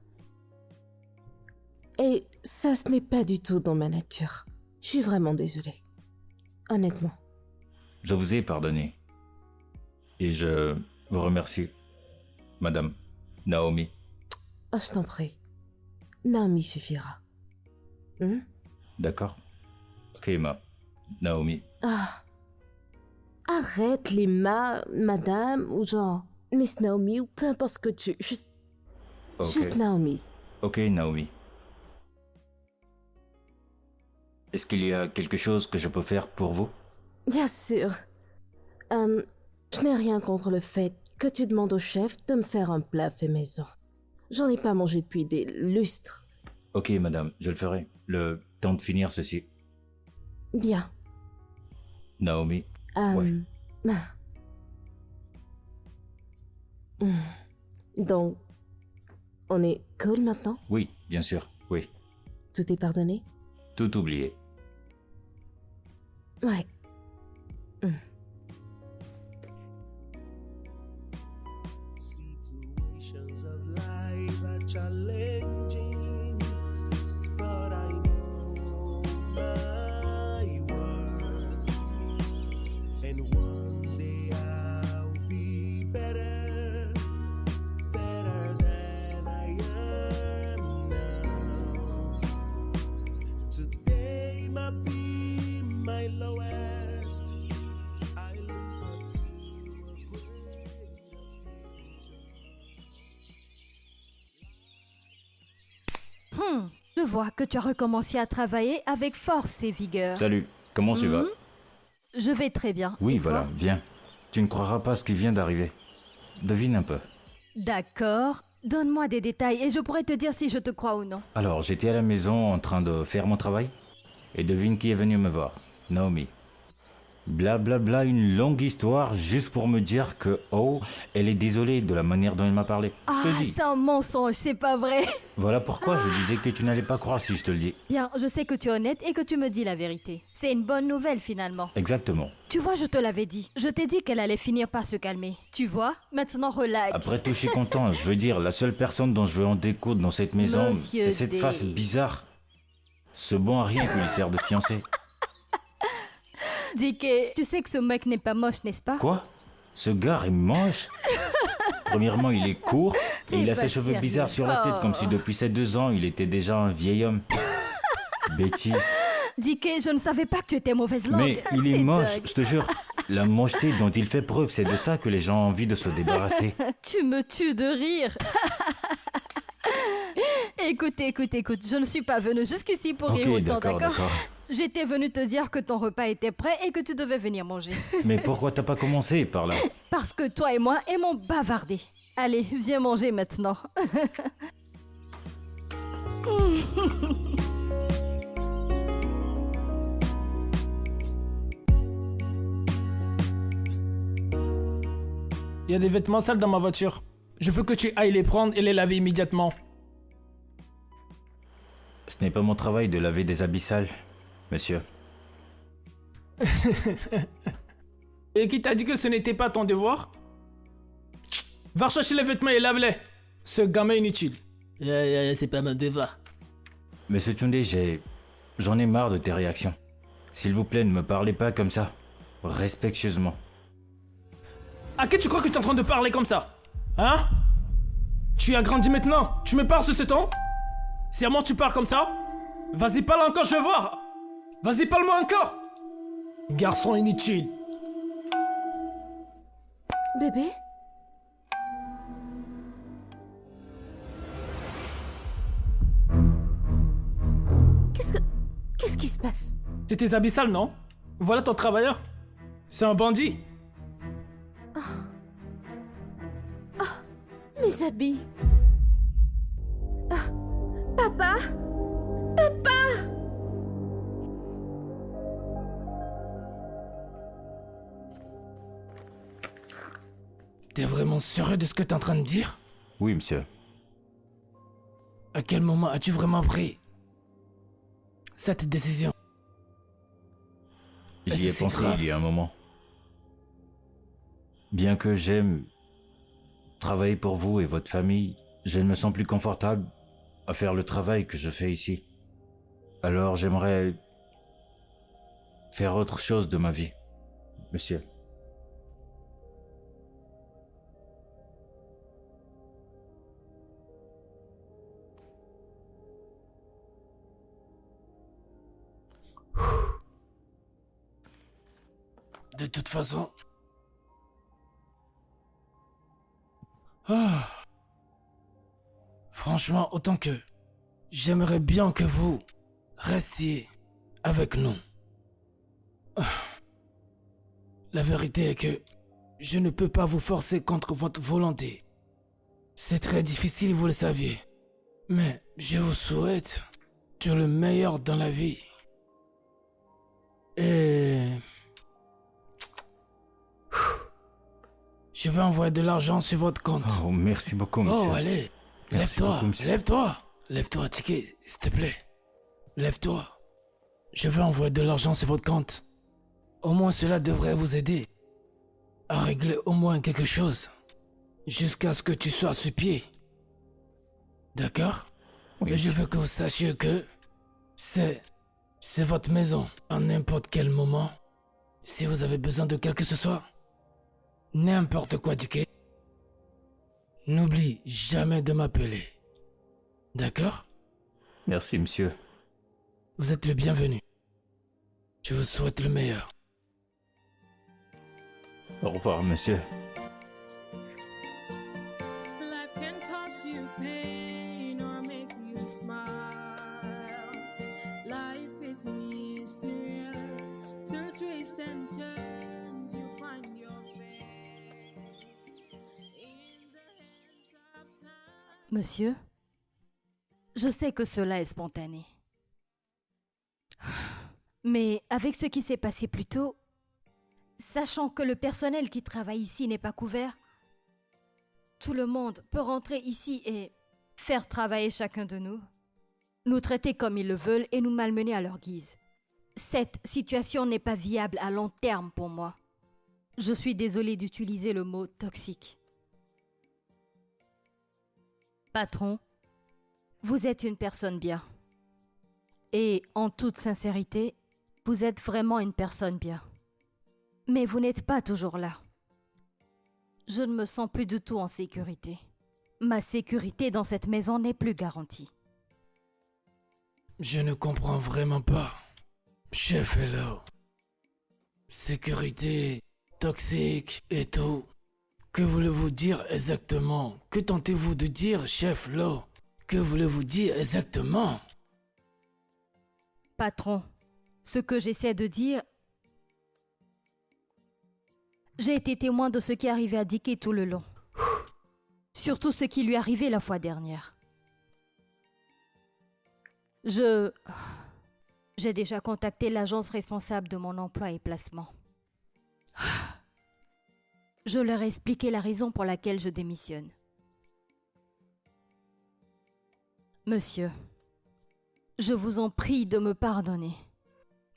[SPEAKER 1] Et ça, ce n'est pas du tout dans ma nature. Je suis vraiment désolée. Honnêtement.
[SPEAKER 4] Je vous ai pardonné. Et je vous remercie, madame Naomi.
[SPEAKER 1] Oh, je t'en prie. Naomi suffira.
[SPEAKER 4] D'accord. Ok, Naomi.
[SPEAKER 1] Arrête les madame, ou genre Miss Naomi, ou peu importe ce que tu... Juste Naomi.
[SPEAKER 4] Ok, Naomi. Est-ce qu'il y a quelque chose que je peux faire pour vous?
[SPEAKER 1] Bien sûr. Je n'ai rien contre le fait que tu demandes au chef de me faire un plat fait maison. J'en ai pas mangé depuis des lustres.
[SPEAKER 4] Ok, madame, je le ferai. Le temps de finir ceci.
[SPEAKER 1] Bien.
[SPEAKER 4] Naomi. Ouais.
[SPEAKER 1] Donc, on est cool maintenant?
[SPEAKER 4] Oui, bien sûr, oui.
[SPEAKER 1] Tout est pardonné?
[SPEAKER 4] Tout oublié.
[SPEAKER 1] Ouais.
[SPEAKER 5] Situations of life are challenging, but I know my worth, and one day I'll be better than I am now. Today might be my lowest. I look up to a greater future.
[SPEAKER 2] Je vois que tu as recommencé à travailler avec force et vigueur.
[SPEAKER 4] Salut, comment tu vas?
[SPEAKER 2] Je vais très bien.
[SPEAKER 4] Oui,
[SPEAKER 2] Et toi?
[SPEAKER 4] voilà, viens. Tu ne croiras pas ce qui vient d'arriver. Devine un peu.
[SPEAKER 2] D'accord. Donne-moi des détails et je pourrai te dire si je te crois ou non.
[SPEAKER 4] Alors, j'étais à la maison en train de faire mon travail. Et devine qui est venu me voir. Naomi. Blablabla, une longue histoire juste pour me dire que, elle est désolée de la manière dont elle m'a parlé. Je te dis.
[SPEAKER 2] C'est un mensonge, c'est pas vrai.
[SPEAKER 4] Voilà pourquoi je disais que tu n'allais pas croire si je te le dis.
[SPEAKER 2] Bien, je sais que tu es honnête et que tu me dis la vérité. C'est une bonne nouvelle finalement.
[SPEAKER 4] Exactement.
[SPEAKER 2] Tu vois, je te l'avais dit. Je t'ai dit qu'elle allait finir par se calmer. Tu vois? Maintenant, relax.
[SPEAKER 4] Après tout, je suis content. Je veux dire, la seule personne dont je veux en découdre dans cette maison,
[SPEAKER 2] Monsieur
[SPEAKER 4] c'est cette
[SPEAKER 2] D.
[SPEAKER 4] face bizarre. Ce bon à rien qui lui sert de fiancé.
[SPEAKER 2] DK, tu sais que ce mec n'est pas moche, n'est-ce pas?
[SPEAKER 4] Quoi? Ce gars est moche. Premièrement, il est court et il a
[SPEAKER 2] pas
[SPEAKER 4] ses cheveux
[SPEAKER 2] sérieux.
[SPEAKER 4] bizarres sur la tête, comme si depuis ses 2 ans, il était déjà un vieil homme. Bêtise.
[SPEAKER 2] DK, je ne savais pas que tu étais mauvaise langue.
[SPEAKER 4] Mais il est
[SPEAKER 2] C'est
[SPEAKER 4] moche,
[SPEAKER 2] dingue.
[SPEAKER 4] je te jure. La mocheté dont il fait preuve, c'est de ça que les gens ont envie de se débarrasser.
[SPEAKER 2] Tu me tues de rire. Écoute, je ne suis pas venue jusqu'ici pour rire
[SPEAKER 4] Ok,
[SPEAKER 2] autant,
[SPEAKER 4] d'accord, d'accord.
[SPEAKER 2] J'étais venue te dire que ton repas était prêt et que tu devais venir manger.
[SPEAKER 4] Mais pourquoi t'as pas commencé par là?
[SPEAKER 2] Parce que toi et moi aimons bavarder. Allez, viens manger maintenant.
[SPEAKER 6] Il y a des vêtements sales dans ma voiture. Je veux que tu ailles les prendre et les laver immédiatement.
[SPEAKER 4] Ce n'est pas mon travail de laver des habits sales, monsieur.
[SPEAKER 6] Et qui t'a dit que ce n'était pas ton devoir? Va rechercher les vêtements et lave-les. Ce gamin inutile. C'est pas mon devoir.
[SPEAKER 4] Monsieur Tchoundé, j'en ai marre de tes réactions. S'il vous plaît, ne me parlez pas comme ça. Respectueusement.
[SPEAKER 6] À qui tu crois que tu es en train de parler comme ça? Hein? Tu as grandi maintenant. Tu me parles sur ce ton? Si à moi tu parles comme ça? Vas-y, parle encore, je veux voir. Vas-y, parle-moi encore. Garçon inutile.
[SPEAKER 1] Bébé? Qu'est-ce qui se passe?
[SPEAKER 6] C'est tes habits sales, non? Voilà ton travailleur. C'est un bandit.
[SPEAKER 1] Mes habits. Ah, papa? Papa?
[SPEAKER 6] T'es vraiment sérieux de ce que t'es en train de dire?
[SPEAKER 4] Oui, monsieur.
[SPEAKER 6] À quel moment as-tu vraiment pris cette décision?
[SPEAKER 4] J'y ai
[SPEAKER 6] C'est
[SPEAKER 4] pensé
[SPEAKER 6] grave.
[SPEAKER 4] il y a un moment. Bien que j'aime travailler pour vous et votre famille, je ne me sens plus confortable à faire le travail que je fais ici. Alors j'aimerais faire autre chose de ma vie, monsieur.
[SPEAKER 6] De toute façon... Ah. Franchement, autant que... J'aimerais bien que vous restiez avec nous. Ah. La vérité est que je ne peux pas vous forcer contre votre volonté. C'est très difficile, vous le saviez. Mais je vous souhaite tout le meilleur dans la vie. Et... Je vais envoyer de l'argent sur votre compte.
[SPEAKER 4] Oh, merci beaucoup, monsieur.
[SPEAKER 6] Oh, allez,
[SPEAKER 4] Merci
[SPEAKER 6] lève-toi,
[SPEAKER 4] beaucoup, monsieur.
[SPEAKER 6] lève-toi. Lève-toi, Tiki, s'il te plaît. Lève-toi. Je vais envoyer de l'argent sur votre compte. Au moins cela devrait vous aider à régler au moins quelque chose. Jusqu'à ce que tu sois sur pied. D'accord?
[SPEAKER 4] Oui,
[SPEAKER 6] Mais je
[SPEAKER 4] monsieur.
[SPEAKER 6] veux que vous sachiez que c'est votre maison. À n'importe quel moment, si vous avez besoin de quelque ce soit, n'importe quoi, Dicky, n'oublie jamais de m'appeler. D'accord?
[SPEAKER 4] Merci, monsieur.
[SPEAKER 6] Vous êtes le bienvenu. Je vous souhaite le meilleur.
[SPEAKER 4] Au revoir, monsieur.
[SPEAKER 5] Life can cause you pain or make you smile. Life is mysterious. Through twists and turns, you find your fate. In the hands of time.
[SPEAKER 2] Monsieur, je sais que cela est spontané. Mais avec ce qui s'est passé plus tôt, sachant que le personnel qui travaille ici n'est pas couvert, tout le monde peut rentrer ici et faire travailler chacun de nous, nous traiter comme ils le veulent et nous malmener à leur guise. Cette situation n'est pas viable à long terme pour moi. Je suis désolée d'utiliser le mot toxique. Patron, vous êtes une personne bien. Et en toute sincérité, vous êtes vraiment une personne bien. Mais vous n'êtes pas toujours là. Je ne me sens plus du tout en sécurité. Ma sécurité dans cette maison n'est plus garantie.
[SPEAKER 6] Je ne comprends vraiment pas. Chef Hello. Sécurité, toxique et tout. Que voulez-vous dire exactement? Que tentez-vous de dire, chef Lo? Que voulez-vous dire exactement?
[SPEAKER 2] Patron, ce que j'essaie de dire... J'ai été témoin de ce qui arrivait à Dicky tout le long. Surtout ce qui lui arrivait la fois dernière. J'ai déjà contacté l'agence responsable de mon emploi et placement. Je leur ai expliqué la raison pour laquelle je démissionne. Monsieur, je vous en prie de me pardonner,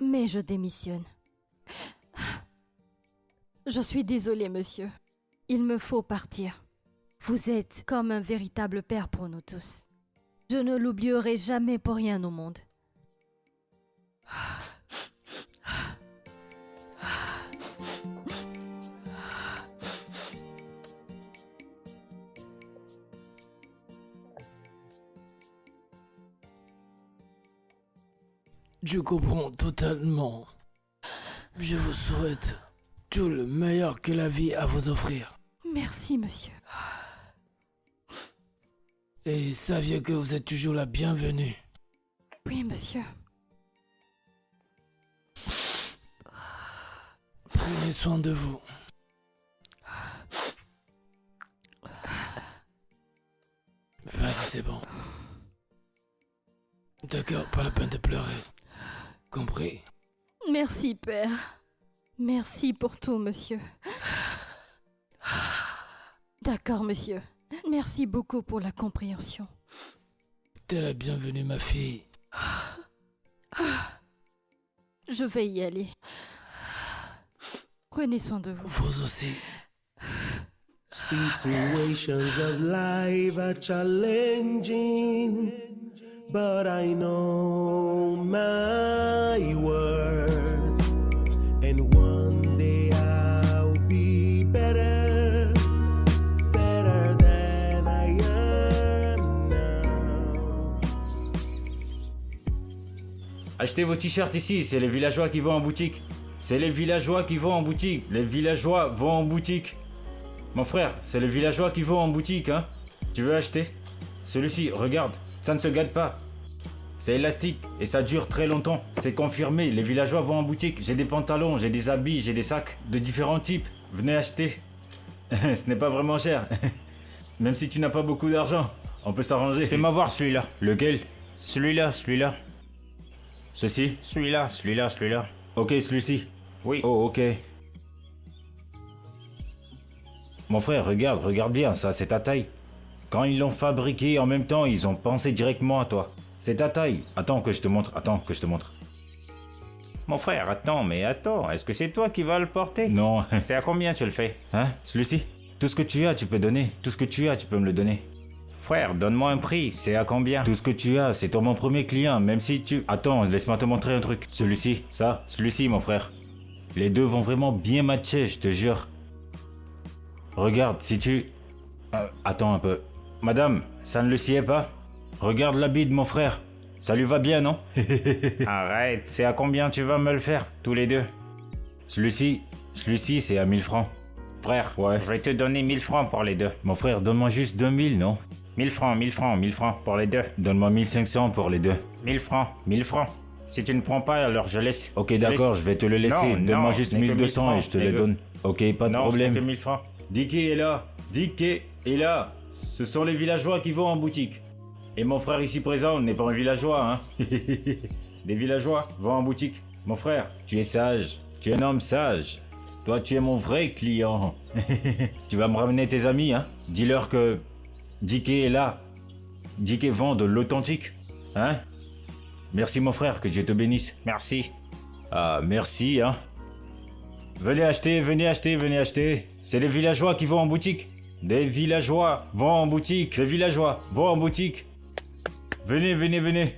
[SPEAKER 2] mais je démissionne. Je suis désolée, monsieur. Il me faut partir. Vous êtes comme un véritable père pour nous tous. Je ne l'oublierai jamais pour rien au monde.
[SPEAKER 3] Je comprends totalement. Je vous souhaite tout le meilleur que la vie a à vous offrir.
[SPEAKER 2] Merci, monsieur.
[SPEAKER 3] Et saviez que vous êtes toujours la bienvenue.
[SPEAKER 2] Oui, monsieur.
[SPEAKER 3] Prenez soin de vous. Vas-y, c'est bon. D'accord, pas la peine de pleurer. Compris?
[SPEAKER 2] Merci, père. Merci pour tout, monsieur. D'accord, monsieur. Merci beaucoup pour la compréhension.
[SPEAKER 3] T'es la bienvenue, ma fille.
[SPEAKER 2] Je vais y aller. Prenez soin de vous.
[SPEAKER 3] Vous aussi.
[SPEAKER 8] Situations of life are challenging, but I know my worth, and one day I'll be better, better than I am now.
[SPEAKER 4] Achetez vos t-shirts ici, c'est les villageois qui vont en boutique. C'est les villageois qui vont en boutique. Les villageois vont en boutique. Mon frère, c'est les villageois qui vont en boutique, hein. Tu veux acheter? Celui-ci, regarde, ça ne se gâte pas. C'est élastique et ça dure très longtemps. C'est confirmé, les villageois vont en boutique. J'ai des pantalons, j'ai des habits, j'ai des sacs de différents types. Venez acheter. Ce n'est pas vraiment cher. Même si tu n'as pas beaucoup d'argent, on peut s'arranger.
[SPEAKER 7] Fais-moi voir celui-là.
[SPEAKER 4] Lequel?
[SPEAKER 7] Celui-là, celui-là.
[SPEAKER 4] Ceci?
[SPEAKER 7] Celui-là, celui-là, celui-là.
[SPEAKER 4] Ok, celui-ci.
[SPEAKER 7] Oui.
[SPEAKER 4] Oh, ok. Mon frère, regarde bien, ça, c'est ta taille. Quand ils l'ont fabriqué en même temps, ils ont pensé directement à toi. C'est ta taille. Attends que je te montre,
[SPEAKER 7] Mon frère, attends, est-ce que c'est toi qui vas le porter?
[SPEAKER 4] Non.
[SPEAKER 7] C'est à combien tu le fais?
[SPEAKER 4] Hein, celui-ci? Tout ce que tu as, tu peux donner. Tout ce que tu as, tu peux me le donner.
[SPEAKER 7] Frère, donne-moi un prix, c'est à combien?
[SPEAKER 4] Tout ce que tu as, c'est toi mon premier client, même si tu... Attends, laisse-moi te montrer un truc. Celui-ci, ça, celui-ci, mon frère. Les deux vont vraiment bien matcher, je te jure. Regarde, si tu... attends un peu. Madame, ça ne le sied pas? Regarde l'habit de mon frère. Ça lui va bien, non?
[SPEAKER 7] Arrête, c'est à combien tu vas me le faire, tous les deux?
[SPEAKER 4] Celui-ci, c'est à 1000 francs.
[SPEAKER 7] Frère,
[SPEAKER 4] Ouais.
[SPEAKER 7] je vais te donner 1000 francs pour les deux.
[SPEAKER 4] Mon frère, donne-moi juste 2000, non?
[SPEAKER 7] 1000 francs pour les deux.
[SPEAKER 4] Donne-moi 1500 pour les deux.
[SPEAKER 7] 1000 francs. Si tu ne prends pas, alors je laisse.
[SPEAKER 4] Ok, d'accord, je vais te le laisser.
[SPEAKER 7] Non,
[SPEAKER 4] Donne-moi
[SPEAKER 7] non,
[SPEAKER 4] juste
[SPEAKER 7] ce n'est que
[SPEAKER 4] 1200
[SPEAKER 7] 1000
[SPEAKER 4] et je te
[SPEAKER 7] francs,
[SPEAKER 4] les
[SPEAKER 7] ce n'est
[SPEAKER 4] donne. Ok, pas de
[SPEAKER 7] Non,
[SPEAKER 4] problème.
[SPEAKER 7] c'est que 1000 francs.
[SPEAKER 4] Dicky est là. Dicky est là. Ce sont les villageois qui vont en boutique. Et mon frère ici présent n'est pas un villageois, hein. Des villageois vont en boutique. Mon frère, tu es sage. Tu es un homme sage. Toi, tu es mon vrai client. Tu vas me ramener tes amis, hein. Dis-leur que Dicky est là. Dicky vend de l'authentique. Hein. Merci mon frère, que Dieu te bénisse.
[SPEAKER 7] Merci.
[SPEAKER 4] Ah, merci, hein. Venez acheter, venez acheter, venez acheter. C'est les villageois qui vont en boutique. Des villageois vont en boutique. Les villageois vont en boutique. Venez, venez, venez.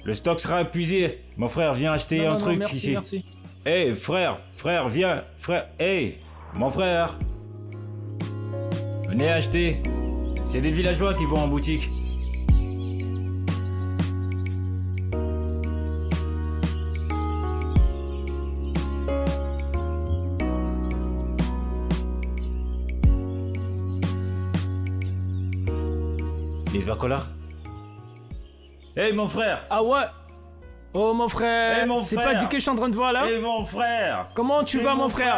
[SPEAKER 4] Le stock sera épuisé. Mon frère, viens acheter un truc
[SPEAKER 6] merci,
[SPEAKER 4] ici.
[SPEAKER 6] merci.
[SPEAKER 4] Hey, frère, viens. Frère, hey, mon frère. Venez acheter. C'est des villageois qui vont en boutique. Lisbacola. Hey mon frère.
[SPEAKER 6] Ah ouais. Oh mon frère.
[SPEAKER 4] Eh, mon
[SPEAKER 6] C'est
[SPEAKER 4] frère.
[SPEAKER 6] pas dit que je suis en train de voir là?
[SPEAKER 4] Hey mon frère.
[SPEAKER 6] Comment tu vas mon frère?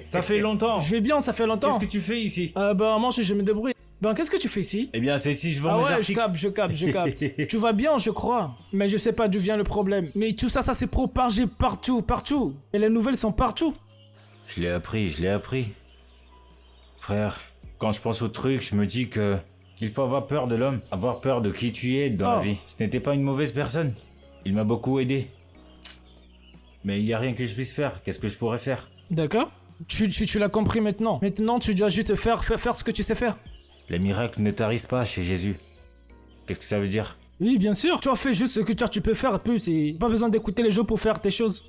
[SPEAKER 4] Ça fait longtemps.
[SPEAKER 6] Je vais bien, ça fait longtemps.
[SPEAKER 4] Qu'est-ce que tu fais ici?
[SPEAKER 6] Ben moi je me débrouille. Ben qu'est-ce que tu fais ici?
[SPEAKER 4] Eh bien c'est ici je vends
[SPEAKER 6] Ah
[SPEAKER 4] mes
[SPEAKER 6] ouais,
[SPEAKER 4] articles.
[SPEAKER 6] je capte. Tu vas bien, je crois. Mais je sais pas d'où vient le problème. Mais tout ça, ça s'est propagé partout. Et les nouvelles sont partout.
[SPEAKER 4] Je l'ai appris. Frère, quand je pense au truc, je me dis que il faut avoir peur de l'homme, avoir peur de qui tu es dans la vie. Ce n'était pas une mauvaise personne. Il m'a beaucoup aidé. Mais il n'y a rien que je puisse faire. Qu'est-ce que je pourrais faire?
[SPEAKER 6] D'accord. Tu l'as compris maintenant. Maintenant, tu dois juste faire ce que tu sais faire.
[SPEAKER 4] Les miracles ne tarissent pas chez Jésus. Qu'est-ce que ça veut dire?
[SPEAKER 6] Oui, bien sûr. Tu as fait juste ce que tu peux faire, plus. Et pas besoin d'écouter les jeux pour faire tes choses.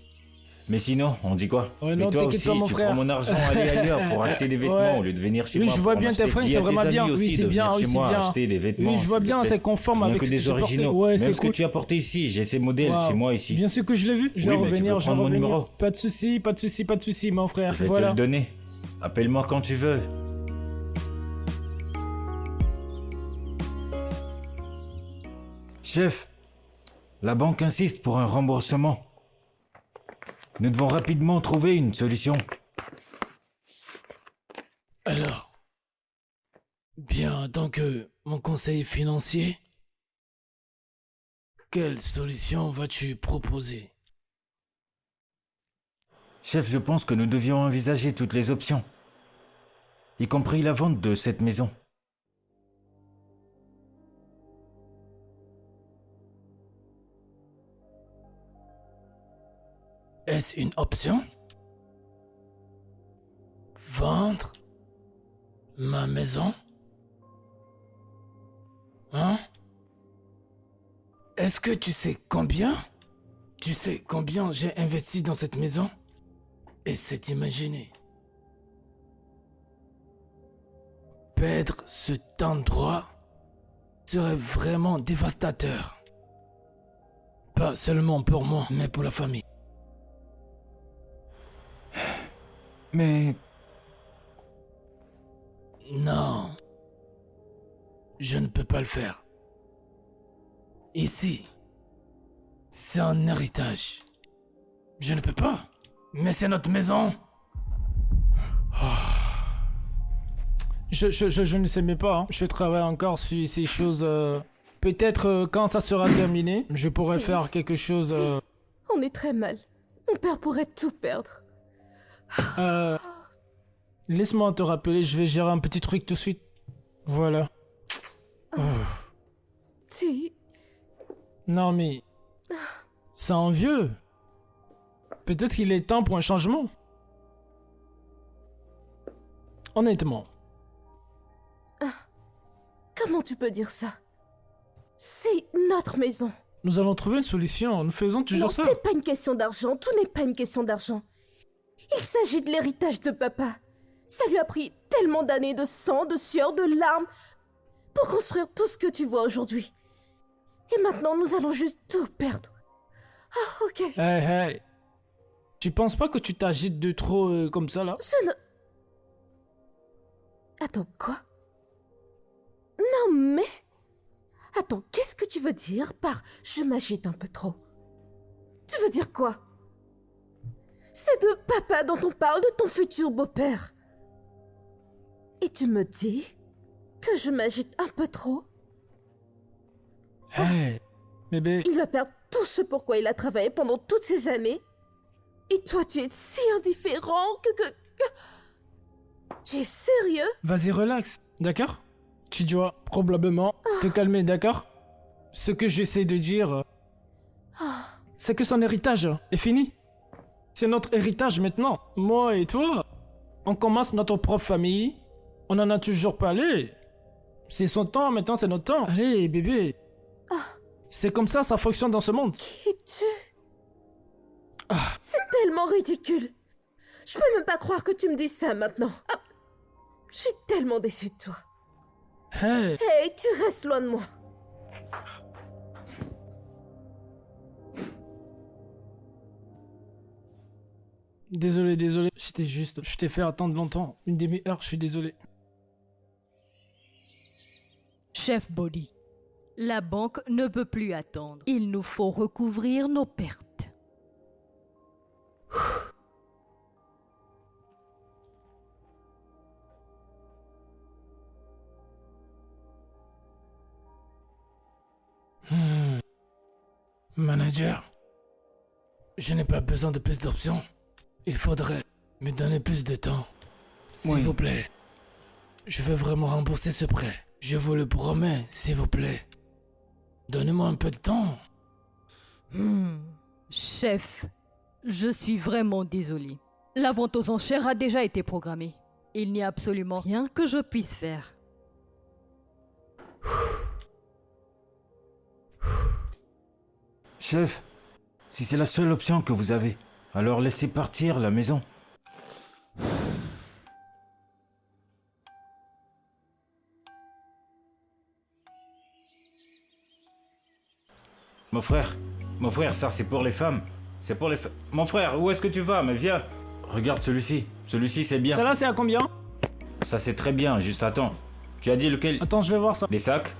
[SPEAKER 4] Mais sinon, on dit quoi?
[SPEAKER 6] Ouais,
[SPEAKER 4] mais
[SPEAKER 6] non,
[SPEAKER 4] toi
[SPEAKER 6] t'inquiète
[SPEAKER 4] aussi,
[SPEAKER 6] pas, mon
[SPEAKER 4] tu
[SPEAKER 6] frère.
[SPEAKER 4] prends mon argent, aller ailleurs pour acheter des vêtements
[SPEAKER 6] Ouais.
[SPEAKER 4] au lieu de venir chez
[SPEAKER 6] Oui,
[SPEAKER 4] moi.
[SPEAKER 6] je vois
[SPEAKER 4] pour
[SPEAKER 6] bien
[SPEAKER 4] en
[SPEAKER 6] tes
[SPEAKER 4] acheter.
[SPEAKER 6] fringues,
[SPEAKER 4] Dis
[SPEAKER 6] c'est
[SPEAKER 4] à tes
[SPEAKER 6] vraiment
[SPEAKER 4] amis
[SPEAKER 6] bien.
[SPEAKER 4] aussi
[SPEAKER 6] Oui, c'est
[SPEAKER 4] de
[SPEAKER 6] bien,
[SPEAKER 4] venir
[SPEAKER 6] oui,
[SPEAKER 4] chez
[SPEAKER 6] c'est
[SPEAKER 4] moi
[SPEAKER 6] bien.
[SPEAKER 4] acheter des vêtements.
[SPEAKER 6] Oui, je vois
[SPEAKER 4] s'il te
[SPEAKER 6] bien,
[SPEAKER 4] plaît.
[SPEAKER 6] c'est conforme
[SPEAKER 4] Rien
[SPEAKER 6] avec
[SPEAKER 4] que
[SPEAKER 6] ce
[SPEAKER 4] des
[SPEAKER 6] que j'ai porté.
[SPEAKER 4] originaux.
[SPEAKER 6] Ouais, c'est
[SPEAKER 4] Même ce que
[SPEAKER 6] cool.
[SPEAKER 4] tu as porté ici, j'ai ces modèles
[SPEAKER 6] Waouh.
[SPEAKER 4] chez moi ici.
[SPEAKER 6] Bien sûr que je l'ai vu. Je vais
[SPEAKER 4] Oui, mais tu
[SPEAKER 6] revenir,
[SPEAKER 4] peux
[SPEAKER 6] je vais
[SPEAKER 4] prendre mon
[SPEAKER 6] revenir.
[SPEAKER 4] numéro.
[SPEAKER 6] Pas de soucis, mon frère.
[SPEAKER 4] Je vais te
[SPEAKER 6] Voilà.
[SPEAKER 4] le donner. Appelle-moi quand tu veux. Chef, la banque insiste pour un remboursement. Nous devons rapidement trouver une solution.
[SPEAKER 3] Alors, bien, en tant que mon conseiller financier, quelle solution vas-tu proposer?
[SPEAKER 4] Chef, je pense que nous devions envisager toutes les options, y compris la vente de cette maison.
[SPEAKER 3] Est-ce une option? Vendre ma maison? Hein? Est-ce que tu sais combien? Tu sais combien j'ai investi dans cette maison? Et c'est imaginer. Perdre cet endroit serait vraiment dévastateur. Pas seulement pour moi, mais pour la famille.
[SPEAKER 4] Mais
[SPEAKER 3] Non. Je ne peux pas le faire. Ici, c'est un héritage. Je ne peux pas. Mais c'est notre maison.
[SPEAKER 6] Je ne sais même pas. Hein. Je travaille encore sur ces choses. Peut-être quand ça sera terminé, je pourrais
[SPEAKER 1] Si.
[SPEAKER 6] faire quelque chose.
[SPEAKER 1] On est très mal. Mon père pourrait tout perdre.
[SPEAKER 6] Laisse-moi te rappeler, je vais gérer un petit truc tout de suite. Voilà.
[SPEAKER 1] Si.
[SPEAKER 6] Non mais... C'est un vieux. Peut-être qu'il est temps pour un changement. Honnêtement.
[SPEAKER 1] Comment tu peux dire ça? C'est notre maison.
[SPEAKER 6] Nous allons trouver une solution, nous faisons
[SPEAKER 1] Non,
[SPEAKER 6] toujours
[SPEAKER 1] ce
[SPEAKER 6] ça.
[SPEAKER 1] n'est pas une question d'argent. Tout n'est pas une question d'argent. Il s'agit de l'héritage de papa. Ça lui a pris tellement d'années de sang, de sueur, de larmes pour construire tout ce que tu vois aujourd'hui. Et maintenant, nous allons juste tout perdre. Ah, ok.
[SPEAKER 6] Hey. Tu penses pas que tu t'agites de trop comme ça là?
[SPEAKER 1] Je ne... Attends, quoi? Non, mais... Attends, qu'est-ce que tu veux dire par « je m'agite un peu trop » Tu veux dire quoi? C'est de papa dont on parle, de ton futur beau-père. Et tu me dis que je m'agite un peu trop?
[SPEAKER 6] Hey, bébé.
[SPEAKER 1] Il va perdre tout ce pourquoi il a travaillé pendant toutes ces années. Et toi, tu es si indifférent que... Tu es sérieux?
[SPEAKER 6] Vas-y, relax, d'accord? Tu dois probablement te calmer, d'accord? Ce que j'essaie de dire, c'est que son héritage est fini. C'est notre héritage maintenant. Moi et toi, on commence notre propre famille. On en a toujours parlé. C'est son temps, maintenant c'est notre temps. Allez, bébé. C'est comme ça fonctionne dans ce monde.
[SPEAKER 1] Qui tu... C'est tellement ridicule. Je peux même pas croire que tu me dises ça maintenant. Ah, je suis tellement déçue de toi.
[SPEAKER 6] Hey,
[SPEAKER 1] Hey, tu restes loin de moi.
[SPEAKER 6] désolé. C'était juste, je t'ai fait attendre longtemps. Une demi-heure, je suis désolé.
[SPEAKER 2] Chef Body, la banque ne peut plus attendre. Il nous faut recouvrir nos pertes.
[SPEAKER 3] Manager, je n'ai pas besoin de plus d'options. Il faudrait Me donnez plus de temps. S'il
[SPEAKER 7] Oui.
[SPEAKER 3] vous plaît. Je veux vraiment rembourser ce prêt. Je vous le promets, s'il vous plaît. Donnez-moi un peu de temps.
[SPEAKER 2] Chef, je suis vraiment désolée. La vente aux enchères a déjà été programmée. Il n'y a absolument rien que je puisse faire.
[SPEAKER 4] Chef, si c'est la seule option que vous avez, alors laissez partir la maison. Mon frère, ça c'est pour les femmes. C'est pour les femmes. Mon frère, où est-ce que tu vas? Mais viens. Regarde celui-ci. Celui-ci c'est bien.
[SPEAKER 6] Ça là, c'est à combien?
[SPEAKER 4] Ça c'est très bien, juste attends. Tu as dit lequel?
[SPEAKER 6] Attends, je vais voir ça.
[SPEAKER 4] Des sacs?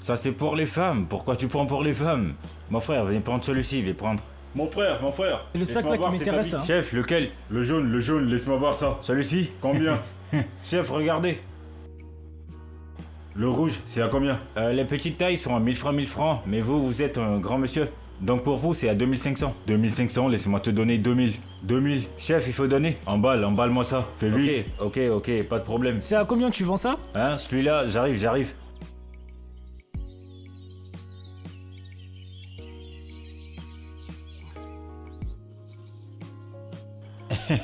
[SPEAKER 4] Ça c'est pour les femmes. Pourquoi tu prends pour les femmes? Mon frère, viens prendre celui-ci, viens prendre.
[SPEAKER 9] Mon frère,
[SPEAKER 6] Et le sac
[SPEAKER 9] laisse-moi
[SPEAKER 6] là qui
[SPEAKER 9] voir cet
[SPEAKER 6] m'intéresse,
[SPEAKER 9] habit.
[SPEAKER 6] hein.
[SPEAKER 4] Chef, lequel?
[SPEAKER 9] Le jaune, laisse-moi voir ça.
[SPEAKER 4] Celui-ci?
[SPEAKER 9] Combien?
[SPEAKER 4] Chef, regardez.
[SPEAKER 9] Le rouge, c'est à combien?
[SPEAKER 4] Les petites tailles sont à 1000 francs, 1000 francs. Mais vous êtes un grand monsieur. Donc pour vous, c'est à 2500. 2500, laissez-moi te donner 2000. 2000. Chef, il faut donner. Emballe-moi ça. Fais vite. Ok, pas de problème.
[SPEAKER 6] C'est à combien tu vends ça?
[SPEAKER 4] Hein, celui-là, j'arrive.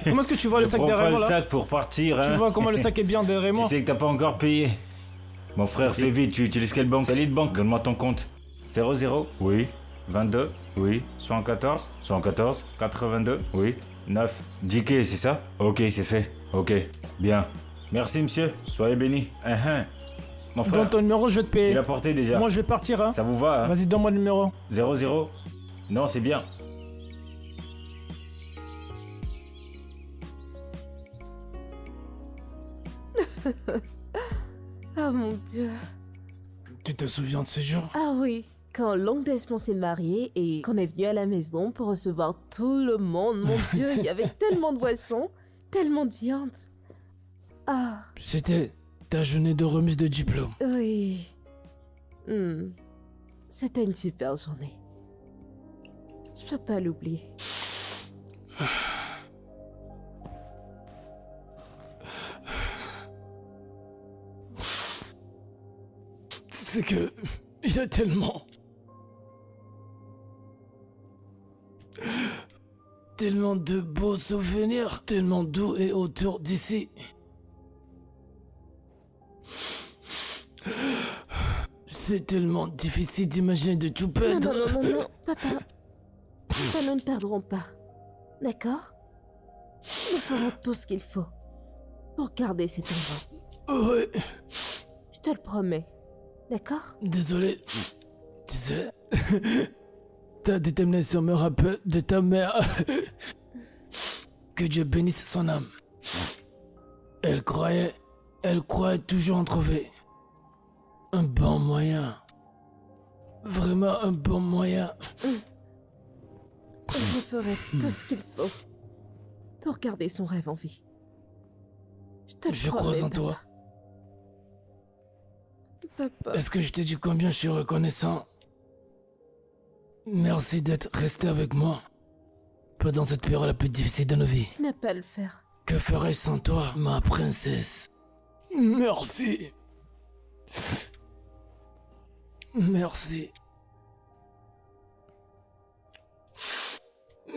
[SPEAKER 6] Comment est-ce que tu vois le
[SPEAKER 4] Ne
[SPEAKER 6] sac
[SPEAKER 4] prends
[SPEAKER 6] derrière
[SPEAKER 4] pas
[SPEAKER 6] moi
[SPEAKER 4] le
[SPEAKER 6] là?
[SPEAKER 4] sac pour partir, hein.
[SPEAKER 6] Tu vois comment le sac est bien derrière
[SPEAKER 4] Tu
[SPEAKER 6] moi?
[SPEAKER 4] sais que t'as pas encore payé. Mon frère, fais vite, tu utilises quelle banque? Solide banque, donne-moi ton compte. 00, oui. 22, oui. 74, 82, oui. 9. 10 quais, c'est ça? Ok, c'est fait. Ok, bien. Merci monsieur, soyez bénis. Mon frère,
[SPEAKER 6] Donne ton numéro, je vais te
[SPEAKER 4] tu
[SPEAKER 6] payer.
[SPEAKER 4] l'as porté déjà.
[SPEAKER 6] Moi je vais partir, hein.
[SPEAKER 4] Ça vous va, hein?
[SPEAKER 6] Vas-y, donne-moi le numéro.
[SPEAKER 4] 00? Non, c'est bien.
[SPEAKER 1] Ah mon Dieu.
[SPEAKER 3] Tu te souviens de ce jour?
[SPEAKER 1] Ah oui, quand l'oncle Desmond s'est marié et qu'on est venu à la maison pour recevoir tout le monde, mon Dieu, il y avait tellement de boissons, tellement de viande. Ah,
[SPEAKER 3] C'était ta journée de remise de diplôme.
[SPEAKER 1] oui. C'était une super journée. Je peux pas l'oublier.
[SPEAKER 3] C'est que... Il y a tellement... Tellement de beaux souvenirs, tellement doux et autour d'ici. C'est tellement difficile d'imaginer de tout
[SPEAKER 1] Non,
[SPEAKER 3] perdre.
[SPEAKER 1] non, papa. Papa, nous ne perdrons pas. D'accord? Nous ferons tout ce qu'il faut pour garder cet endroit.
[SPEAKER 3] Ouais,
[SPEAKER 1] Je te le promets. D'accord?
[SPEAKER 3] désolé. Tu sais, ta détermination me rappelle de ta mère. Que Dieu bénisse son âme. Elle croyait toujours en trouver un bon moyen. Vraiment un bon moyen.
[SPEAKER 1] Et je ferai tout ce qu'il faut pour garder son rêve en vie. Je te le
[SPEAKER 3] Je
[SPEAKER 1] promets,
[SPEAKER 3] crois en toi.
[SPEAKER 1] Papa.
[SPEAKER 3] Est-ce que je t'ai dit combien je suis reconnaissant? Merci d'être resté avec moi pendant cette période la plus difficile de nos vies.
[SPEAKER 1] Tu n'as pas à le faire.
[SPEAKER 3] Que ferais-je sans toi, ma princesse? Merci. Merci.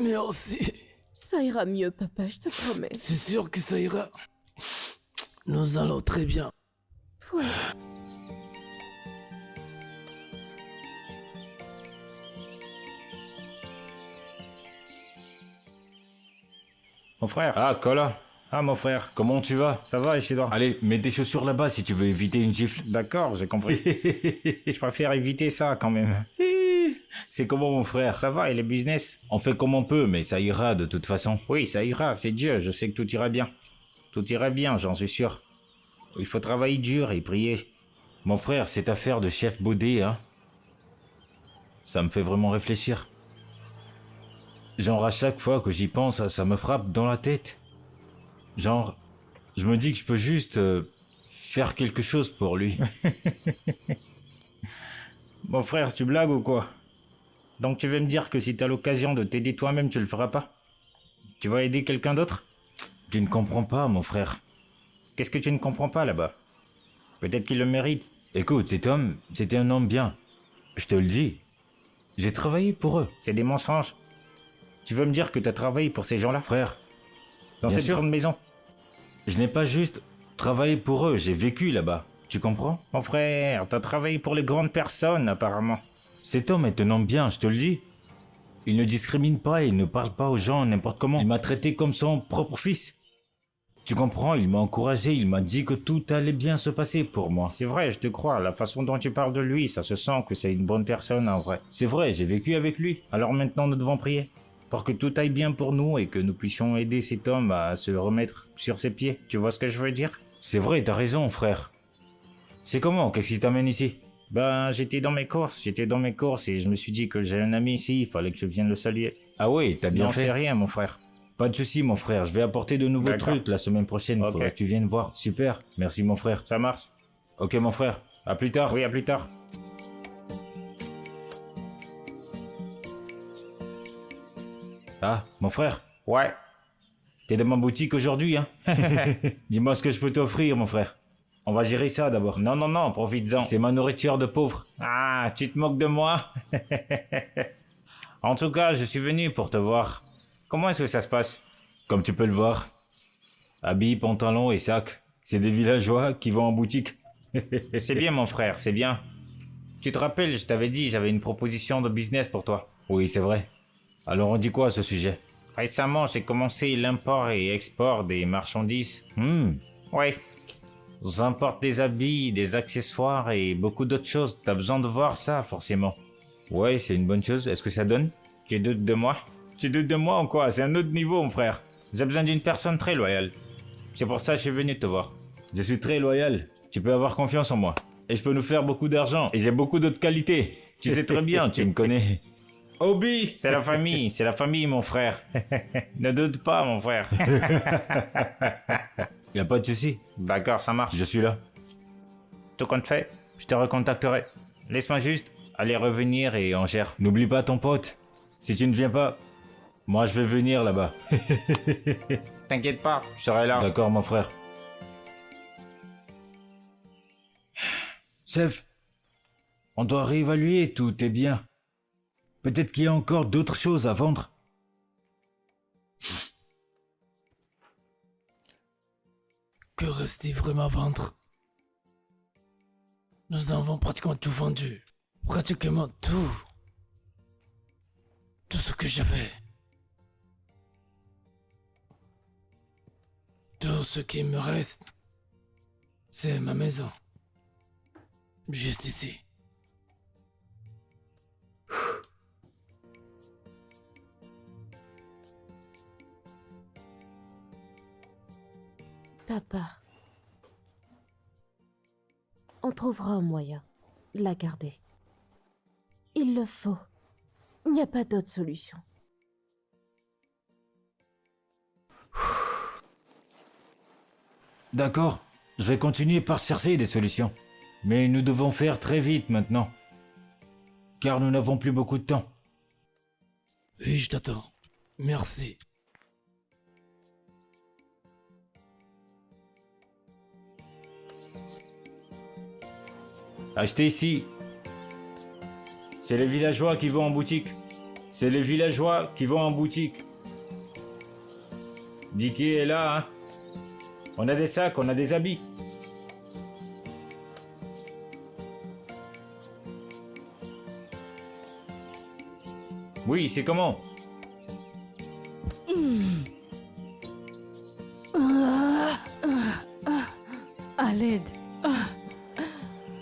[SPEAKER 3] Merci.
[SPEAKER 1] Ça ira mieux, papa, je te promets.
[SPEAKER 3] C'est sûr que ça ira. Nous allons très bien.
[SPEAKER 1] Ouais.
[SPEAKER 4] Mon frère. Ah, Cola. Ah, mon frère. Comment tu vas?
[SPEAKER 7] Ça va, Ishidor?
[SPEAKER 4] Allez, mets tes chaussures là-bas si tu veux éviter une gifle.
[SPEAKER 7] D'accord, j'ai compris. Je préfère éviter ça quand même.
[SPEAKER 4] C'est comment, mon frère?
[SPEAKER 7] Ça va, et les business?
[SPEAKER 4] On fait comme on peut, mais ça ira de toute façon.
[SPEAKER 7] Oui, ça ira, c'est Dieu, je sais que tout ira bien. Tout ira bien, j'en suis sûr. Il faut travailler dur et prier.
[SPEAKER 4] Mon frère, cette affaire de chef Baudet, hein, ça me fait vraiment réfléchir. Genre, à chaque fois que j'y pense, ça me frappe dans la tête. Genre, je me dis que je peux juste faire quelque chose pour lui.
[SPEAKER 7] Mon frère, tu blagues ou quoi? Donc tu veux me dire que si t'as l'occasion de t'aider toi-même, tu le feras pas? Tu vas aider quelqu'un d'autre?
[SPEAKER 4] Tu ne comprends pas, mon frère.
[SPEAKER 7] Qu'est-ce que tu ne comprends pas là-bas? Peut-être qu'il le mérite.
[SPEAKER 4] Écoute, cet homme, c'était un homme bien. Je te le dis. J'ai travaillé pour eux.
[SPEAKER 7] C'est des mensonges. Tu veux me dire que t'as travaillé pour ces gens-là?
[SPEAKER 4] Frère,
[SPEAKER 7] Dans
[SPEAKER 4] bien
[SPEAKER 7] cette
[SPEAKER 4] sûr.
[SPEAKER 7] grande maison?
[SPEAKER 4] je n'ai pas juste travaillé pour eux, j'ai vécu là-bas. Tu comprends?
[SPEAKER 7] Mon frère, t'as travaillé pour les grandes personnes, apparemment.
[SPEAKER 4] Cet homme est un homme bien, je te le dis. Il ne discrimine pas, il ne parle pas aux gens n'importe comment. Il m'a traité comme son propre fils. Tu comprends? Il m'a encouragé, il m'a dit que tout allait bien se passer pour moi.
[SPEAKER 7] C'est vrai, je te crois. La façon dont tu parles de lui, ça se sent que c'est une bonne personne, en vrai.
[SPEAKER 4] C'est vrai, j'ai vécu avec lui.
[SPEAKER 7] Alors maintenant, nous devons prier. Pour que tout aille bien pour nous et que nous puissions aider cet homme à se remettre sur ses pieds. Tu vois ce que je veux dire?
[SPEAKER 4] C'est vrai, t'as raison, frère. C'est comment? Qu'est-ce qui t'amène ici?
[SPEAKER 7] Ben, j'étais dans mes courses et je me suis dit que j'ai un ami ici, il fallait que je vienne le saluer.
[SPEAKER 4] Ah oui, t'as bien
[SPEAKER 7] Non, c'est
[SPEAKER 4] fait.
[SPEAKER 7] rien, mon frère.
[SPEAKER 4] Pas de souci, mon frère. Je vais apporter de nouveaux
[SPEAKER 7] D'accord.
[SPEAKER 4] trucs la semaine prochaine.
[SPEAKER 7] Ok.
[SPEAKER 4] Faudrait que tu viennes voir. Super. Merci, mon frère.
[SPEAKER 7] Ça marche?
[SPEAKER 4] Ok, mon frère. À plus tard.
[SPEAKER 7] Oui, à plus tard.
[SPEAKER 4] Ah, mon frère.
[SPEAKER 7] Ouais.
[SPEAKER 4] T'es dans ma boutique aujourd'hui, hein? Dis-moi ce que je peux t'offrir, mon frère. On va gérer ça d'abord.
[SPEAKER 7] Non, non, non, profites-en.
[SPEAKER 4] C'est ma nourriture de pauvre.
[SPEAKER 7] Ah, tu te moques de moi? En tout cas, je suis venu pour te voir. Comment est-ce que ça se passe?
[SPEAKER 4] Comme tu peux le voir. Habits, pantalons et sacs. C'est des villageois qui vont en boutique.
[SPEAKER 7] C'est bien, mon frère, c'est bien. Tu te rappelles, je t'avais dit, j'avais une proposition de business pour toi.
[SPEAKER 4] Oui, c'est vrai. Alors on dit quoi à ce sujet?
[SPEAKER 7] Récemment, j'ai commencé l'import et export des marchandises. Ouais. J'importe des habits, des accessoires et beaucoup d'autres choses. T'as besoin de voir ça, forcément.
[SPEAKER 4] Ouais, c'est une bonne chose. Est-ce que ça donne?
[SPEAKER 7] Tu doutes de moi? Tu doutes de moi ou quoi? C'est un autre niveau, mon frère. J'ai besoin d'une personne très loyale. C'est pour ça que je suis venu te voir.
[SPEAKER 4] Je suis très loyal. Tu peux avoir confiance en moi. Et je peux nous faire beaucoup d'argent. Et j'ai beaucoup d'autres qualités. Tu sais très bien, tu me connais. Obi!
[SPEAKER 7] C'est la famille, mon frère. Ne doute pas, mon frère.
[SPEAKER 4] Y a pas de souci.
[SPEAKER 7] D'accord, ça marche.
[SPEAKER 4] Je suis là.
[SPEAKER 7] Tout compte fait, je te recontacterai. Laisse-moi juste aller revenir et on gère.
[SPEAKER 4] N'oublie pas ton pote. Si tu ne viens pas, moi je vais venir là-bas.
[SPEAKER 7] T'inquiète pas, je serai là.
[SPEAKER 4] D'accord, mon frère. Chef, on doit réévaluer tout tes biens. Peut-être qu'il y a encore d'autres choses à vendre.
[SPEAKER 3] Que reste-t-il vraiment à vendre? Nous avons pratiquement tout vendu. Pratiquement tout. Tout ce que j'avais. Tout ce qui me reste, c'est ma maison. Juste ici.
[SPEAKER 1] Papa, on trouvera un moyen de la garder. Il le faut. Il n'y a pas d'autre solution.
[SPEAKER 4] D'accord, je vais continuer par chercher des solutions. Mais nous devons faire très vite maintenant. Car nous n'avons plus beaucoup de temps.
[SPEAKER 3] Oui, je t'attends. Merci.
[SPEAKER 4] Achetez ici. C'est les villageois qui vont en boutique. C'est les villageois qui vont en boutique. Dicky est là, hein. On a des sacs, on a des habits. Oui, c'est comment?
[SPEAKER 2] À l'aide.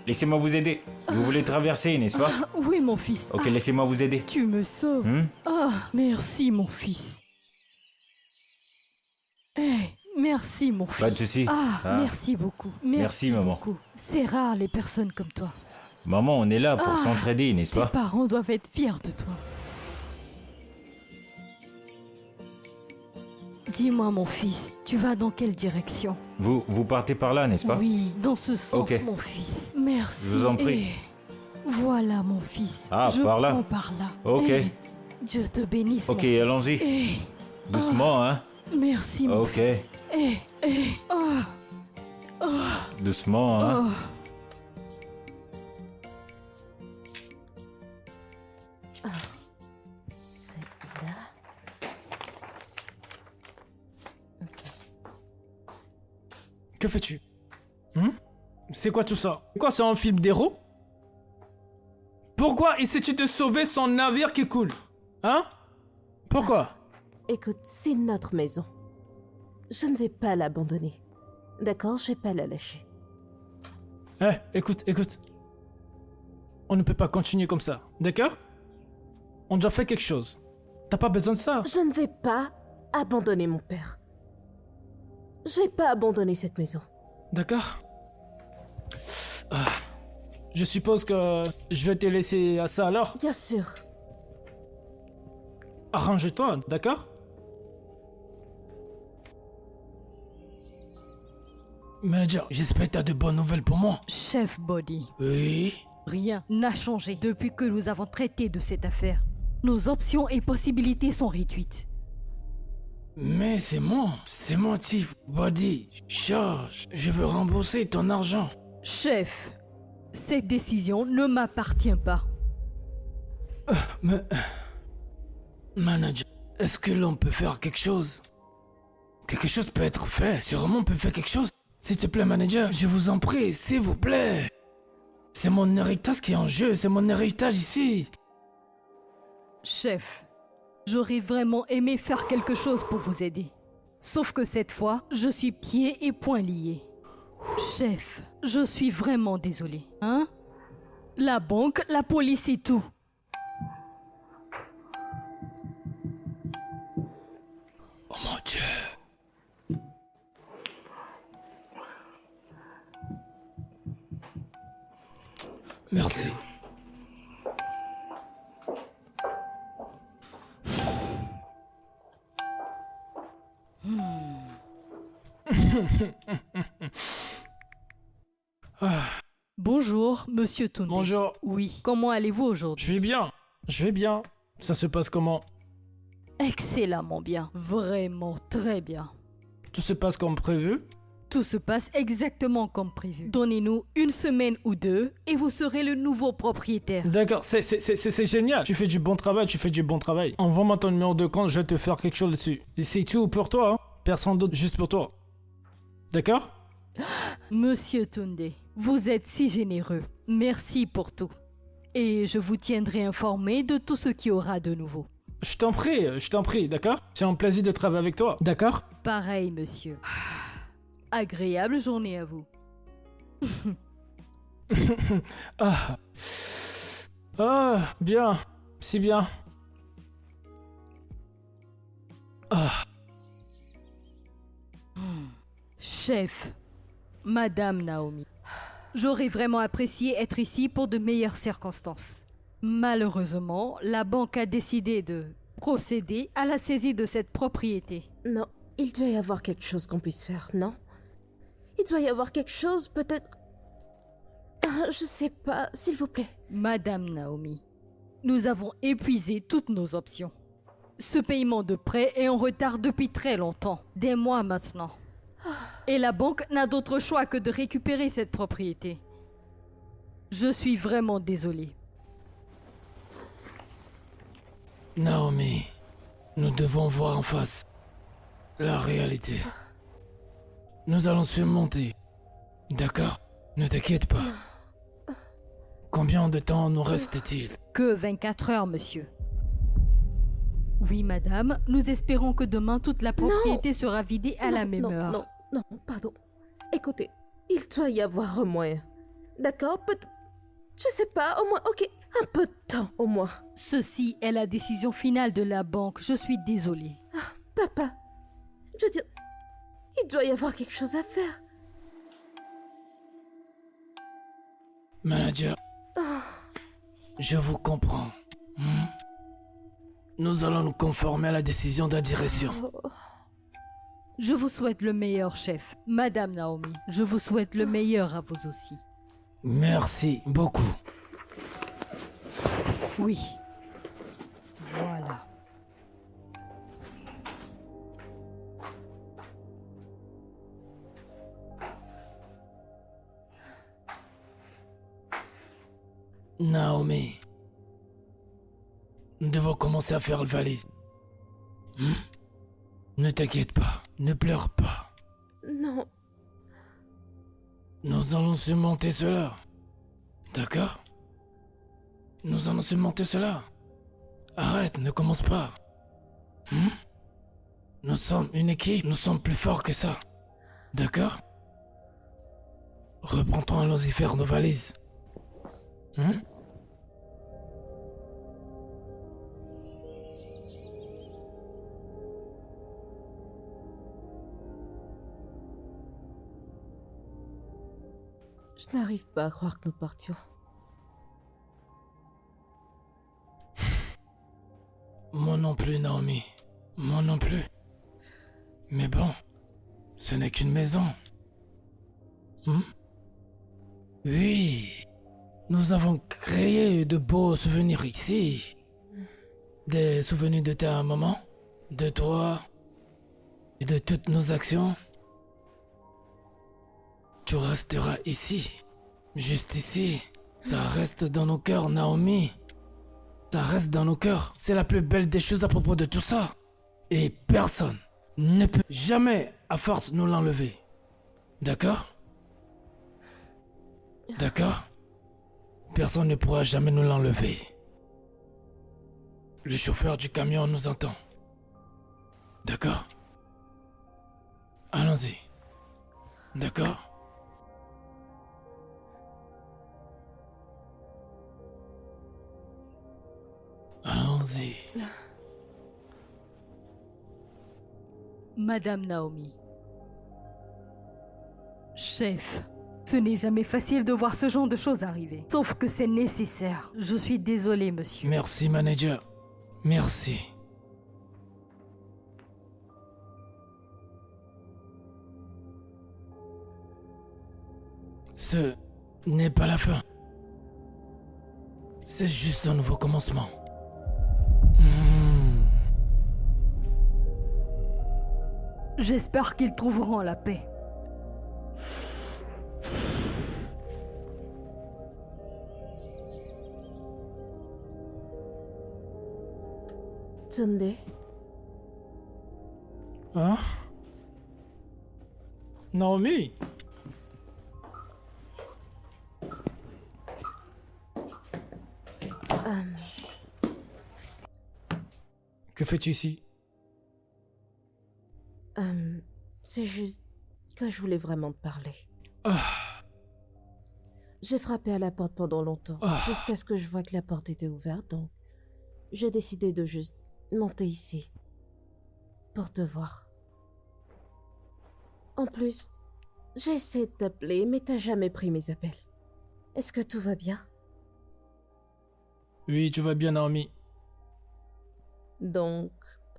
[SPEAKER 4] Laissez-moi vous aider. Vous voulez traverser, n'est-ce pas?
[SPEAKER 2] Oui, mon fils.
[SPEAKER 4] Ok, laissez-moi vous aider.
[SPEAKER 2] Tu me sauves. Merci, mon fils. Merci, mon fils.
[SPEAKER 4] Pas de souci.
[SPEAKER 2] Merci beaucoup.
[SPEAKER 4] Merci, maman.
[SPEAKER 2] beaucoup. C'est rare les personnes comme toi.
[SPEAKER 4] Maman, on est là pour s'entraider, n'est-ce
[SPEAKER 2] Tes
[SPEAKER 4] pas?
[SPEAKER 2] parents doivent être fiers de toi. Dis-moi, mon fils, tu vas dans quelle direction?
[SPEAKER 4] Vous partez par là, n'est-ce pas?
[SPEAKER 2] Oui, dans ce sens,
[SPEAKER 4] Ok.
[SPEAKER 2] mon fils. Merci.
[SPEAKER 4] Je vous en prie.
[SPEAKER 2] Voilà, mon fils.
[SPEAKER 4] Ah,
[SPEAKER 2] Je
[SPEAKER 4] par là.
[SPEAKER 2] prends par là.
[SPEAKER 4] Ok.
[SPEAKER 2] Dieu te bénisse.
[SPEAKER 4] Ok,
[SPEAKER 2] mon fils.
[SPEAKER 4] allons-y. Doucement, hein.
[SPEAKER 2] Merci, mon
[SPEAKER 4] Ok.
[SPEAKER 2] fils.
[SPEAKER 4] Doucement, hein.
[SPEAKER 1] C'est là.
[SPEAKER 6] Que fais-tu? C'est quoi tout ça? C'est quoi, c'est un film d'héros? Pourquoi essaie-tu de sauver son navire qui coule? Hein? Pourquoi?
[SPEAKER 1] Écoute, c'est notre maison. Je ne vais pas l'abandonner. D'accord, je vais pas la lâcher.
[SPEAKER 6] Écoute. On ne peut pas continuer comme ça, d'accord? On doit faire quelque chose. T'as pas besoin de ça.
[SPEAKER 1] Je ne vais pas abandonner mon père. Je vais pas abandonner cette maison.
[SPEAKER 6] D'accord? Je suppose que je vais te laisser à ça alors.
[SPEAKER 1] Bien sûr.
[SPEAKER 6] Arrange-toi, d'accord? Manager, j'espère que t'as de bonnes nouvelles pour moi.
[SPEAKER 2] Chef Body,
[SPEAKER 6] Oui?
[SPEAKER 2] rien n'a changé depuis que nous avons traité de cette affaire. Nos options et possibilités sont réduites.
[SPEAKER 3] Mais c'est mon Tiff Body. Charge, je veux rembourser ton argent.
[SPEAKER 2] Chef, cette décision ne m'appartient pas.
[SPEAKER 3] Mais... Manager, est-ce que l'on peut faire quelque chose? Quelque chose peut être fait. Sûrement on peut faire quelque chose. S'il te plaît, manager, je vous en prie, s'il vous plaît. C'est mon héritage qui est en jeu, c'est mon héritage ici.
[SPEAKER 2] Chef, j'aurais vraiment aimé faire quelque chose pour vous aider. Sauf que cette fois, je suis pieds et poings liés. Chef, je suis vraiment désolé. Hein? La banque, la police et tout.
[SPEAKER 3] Oh mon Dieu. Merci.
[SPEAKER 2] Bonjour, monsieur Tunde.
[SPEAKER 6] Bonjour.
[SPEAKER 2] Oui, comment allez-vous aujourd'hui?
[SPEAKER 6] Je vais bien. Ça se passe comment?
[SPEAKER 2] Excellemment bien. Vraiment très bien.
[SPEAKER 6] Tout se passe comme prévu?
[SPEAKER 2] Tout se passe exactement comme prévu. Donnez-nous une semaine ou deux et vous serez le nouveau propriétaire.
[SPEAKER 6] D'accord, c'est génial. Tu fais du bon travail. Envoie-moi ton numéro de compte, je vais te faire quelque chose dessus. Et c'est tout pour toi, hein. Personne d'autre, juste pour toi. D'accord?
[SPEAKER 2] Monsieur Tunde, vous êtes si généreux. Merci pour tout. Et je vous tiendrai informé de tout ce qui aura de nouveau.
[SPEAKER 6] Je t'en prie, d'accord? C'est un plaisir de travailler avec toi, d'accord?
[SPEAKER 2] Pareil, monsieur. Agréable journée à vous.
[SPEAKER 6] Bien, si bien.
[SPEAKER 2] Chef, Madame Naomi, j'aurais vraiment apprécié être ici pour de meilleures circonstances. Malheureusement, la banque a décidé de procéder à la saisie de cette propriété.
[SPEAKER 1] Non, il doit y avoir quelque chose qu'on puisse faire, non? Il doit y avoir quelque chose, peut-être... je sais pas, s'il vous plaît.
[SPEAKER 2] Madame Naomi, nous avons épuisé toutes nos options. Ce paiement de prêt est en retard depuis très longtemps, des mois maintenant. Et la banque n'a d'autre choix que de récupérer cette propriété. Je suis vraiment désolée.
[SPEAKER 3] Naomi, nous devons voir en face la réalité. Nous allons surmonter. D'accord? Ne t'inquiète pas. Combien de temps nous reste-t-il?
[SPEAKER 2] Que 24 heures, monsieur. Oui, madame, nous espérons que demain toute la propriété sera vidée à la même heure.
[SPEAKER 1] Non, pardon. Écoutez, il doit y avoir un moyen. D'accord? Je sais pas, au moins, ok, un peu de temps, au moins.
[SPEAKER 2] Ceci est la décision finale de la banque, je suis désolée.
[SPEAKER 1] Papa, je veux dire, il doit y avoir quelque chose à faire.
[SPEAKER 3] Manager, je vous comprends. Nous allons nous conformer à la décision de la direction.
[SPEAKER 2] Je vous souhaite le meilleur, chef. Madame Naomi, je vous souhaite le meilleur à vous aussi.
[SPEAKER 3] Merci beaucoup.
[SPEAKER 2] Oui. Voilà.
[SPEAKER 3] Naomi. Nous devons commencer à faire le valise. Ne t'inquiète pas, ne pleure pas.
[SPEAKER 1] Non,
[SPEAKER 3] Nous allons surmonter cela. D'accord? Nous allons surmonter cela. Arrête, ne commence pas. Nous sommes une équipe, nous sommes plus forts que ça. D'accord? Reprends-toi, allons-y faire nos valises.
[SPEAKER 1] je n'arrive pas à croire que nous partions.
[SPEAKER 3] Moi non plus, Naomi. Moi non plus. Mais bon, ce n'est qu'une maison. Oui, nous avons créé de beaux souvenirs ici. Des souvenirs de ta maman, de toi et de toutes nos actions. Tu resteras ici, juste ici. Ça reste dans nos cœurs, Naomi. Ça reste dans nos cœurs. C'est la plus belle des choses à propos de tout ça. Et personne ne peut jamais, à force, nous l'enlever. D'accord? D'accord? Personne ne pourra jamais nous l'enlever. Le chauffeur du camion nous entend. D'accord? Allons-y. D'accord? Allons-y.
[SPEAKER 2] Madame Naomi. Chef, ce n'est jamais facile de voir ce genre de choses arriver. Sauf que c'est nécessaire. Je suis désolée, monsieur.
[SPEAKER 3] Merci, manager. Merci. Ce n'est pas la fin. C'est juste un nouveau commencement.
[SPEAKER 2] J'espère qu'ils trouveront la paix.
[SPEAKER 1] Sunday,
[SPEAKER 6] Hein? Naomi? Que fais-tu ici?
[SPEAKER 1] c'est juste que je voulais vraiment te parler.
[SPEAKER 6] Ah.
[SPEAKER 1] J'ai frappé à la porte pendant longtemps, jusqu'à ce que je vois que la porte était ouverte, donc j'ai décidé de juste monter ici pour te voir. En plus, j'ai essayé de t'appeler, mais t'as jamais pris mes appels. Est-ce que tout va bien?
[SPEAKER 6] Oui, tu vas bien, Naomi.
[SPEAKER 1] Donc,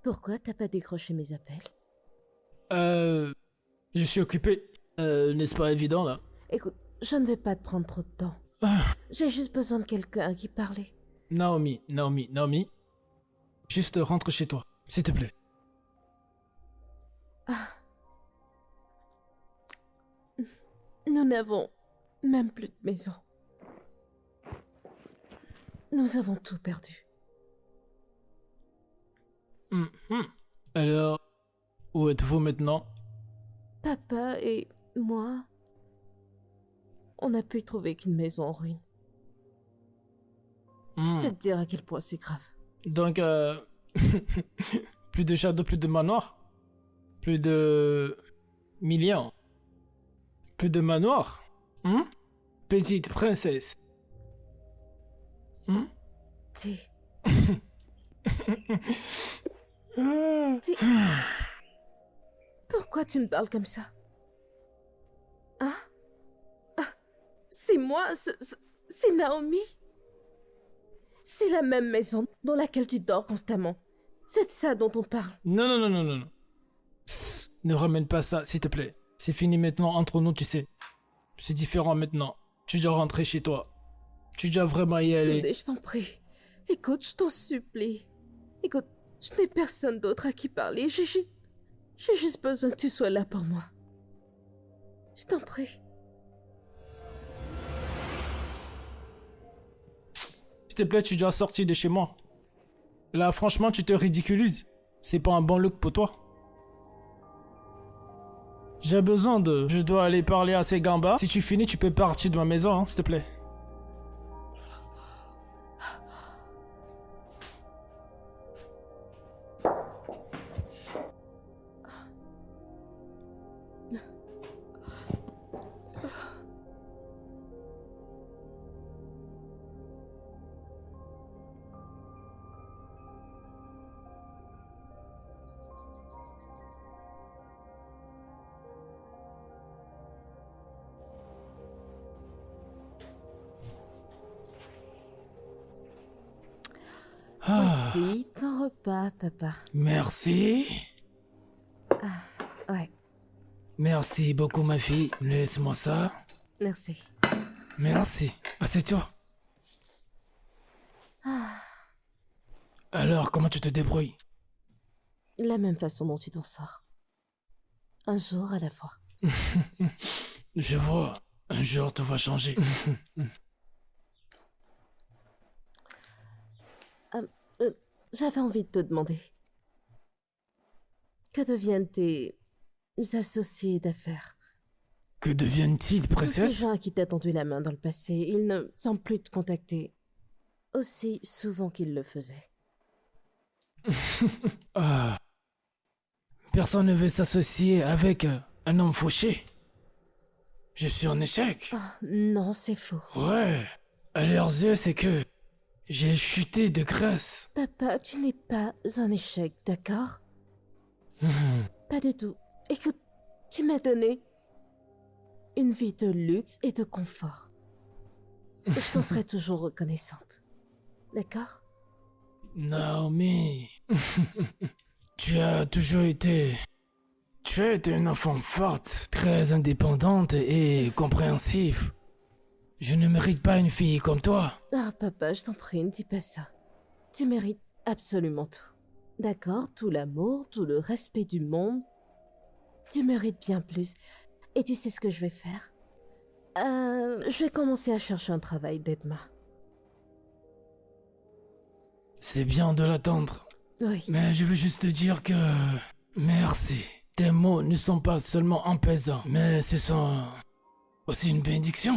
[SPEAKER 1] pourquoi t'as pas décroché mes appels?
[SPEAKER 6] Je suis occupé. N'est-ce pas évident, là?
[SPEAKER 1] Écoute, je ne vais pas te prendre trop de temps. J'ai juste besoin de quelqu'un à qui parler.
[SPEAKER 6] Naomi. Juste rentre chez toi, s'il te plaît.
[SPEAKER 1] Nous n'avons même plus de maison. Nous avons tout perdu.
[SPEAKER 6] Alors, où êtes-vous maintenant?
[SPEAKER 1] Papa et moi, on n'a pu trouver qu'une maison en ruine. C'est de dire à quel point c'est grave.
[SPEAKER 6] Donc, plus de château, plus de manoir? Plus de millions? Plus de manoir? Petite princesse?
[SPEAKER 1] T'es... Pourquoi tu me parles comme ça? Hein? C'est moi, c'est Naomi? C'est la même maison dans laquelle tu dors constamment. C'est de ça dont on parle.
[SPEAKER 6] Non. Ne ramène pas ça, s'il te plaît. C'est fini maintenant entre nous, tu sais. C'est différent maintenant. Tu dois rentrer chez toi. Tu dois vraiment y aller.
[SPEAKER 1] Sunday, je t'en prie. Écoute, je t'en supplie. Écoute, je n'ai personne d'autre à qui parler. J'ai juste besoin que tu sois là pour moi. Je t'en prie.
[SPEAKER 6] S'il te plaît, tu dois sortir de chez moi. Là, franchement, tu te ridiculises. C'est pas un bon look pour toi. J'ai besoin de... Je dois aller parler à ces gambas. Si tu finis, tu peux partir de ma maison, hein, s'il te plaît.
[SPEAKER 1] Voici ton repas, papa.
[SPEAKER 3] Merci.
[SPEAKER 1] Ouais,
[SPEAKER 3] Merci beaucoup, ma fille. Laisse-moi ça.
[SPEAKER 1] merci.
[SPEAKER 3] Merci. Assieds-toi. Alors, comment tu te débrouilles?
[SPEAKER 1] La même façon dont tu t'en sors. Un jour à la fois.
[SPEAKER 3] Je vois. Un jour, tout va changer.
[SPEAKER 1] J'avais envie de te demander. Que deviennent tes associés d'affaires?
[SPEAKER 3] Que deviennent-ils,
[SPEAKER 1] Tous ces
[SPEAKER 3] princesse?
[SPEAKER 1] gens à qui t'as tendu la main dans le passé, ils ne semblent plus te contacter aussi souvent qu'ils le faisaient.
[SPEAKER 3] Ah. Personne ne veut s'associer avec un homme fauché. Je suis en échec.
[SPEAKER 1] Ah, non, c'est faux.
[SPEAKER 3] Ouais. À leurs yeux, c'est que j'ai chuté de grâce.
[SPEAKER 1] Papa, tu n'es pas un échec, d'accord? Pas du tout. Écoute, tu m'as donné une vie de luxe et de confort. Je t'en serai toujours reconnaissante. D'accord?
[SPEAKER 3] Naomi. Tu as toujours été... Tu as été une enfant forte, très indépendante et compréhensive. Je ne mérite pas une fille comme toi.
[SPEAKER 1] Ah, papa, je t'en prie, ne dis pas ça. Tu mérites absolument tout. D'accord? Tout l'amour, tout le respect du monde. Tu mérites bien plus. Et tu sais ce que je vais faire? Je vais commencer à chercher un travail d'Edma.
[SPEAKER 3] C'est bien de l'attendre.
[SPEAKER 1] Oui.
[SPEAKER 3] Mais je veux juste te dire que... Merci. Tes mots ne sont pas seulement apaisants, mais ce sont aussi une bénédiction.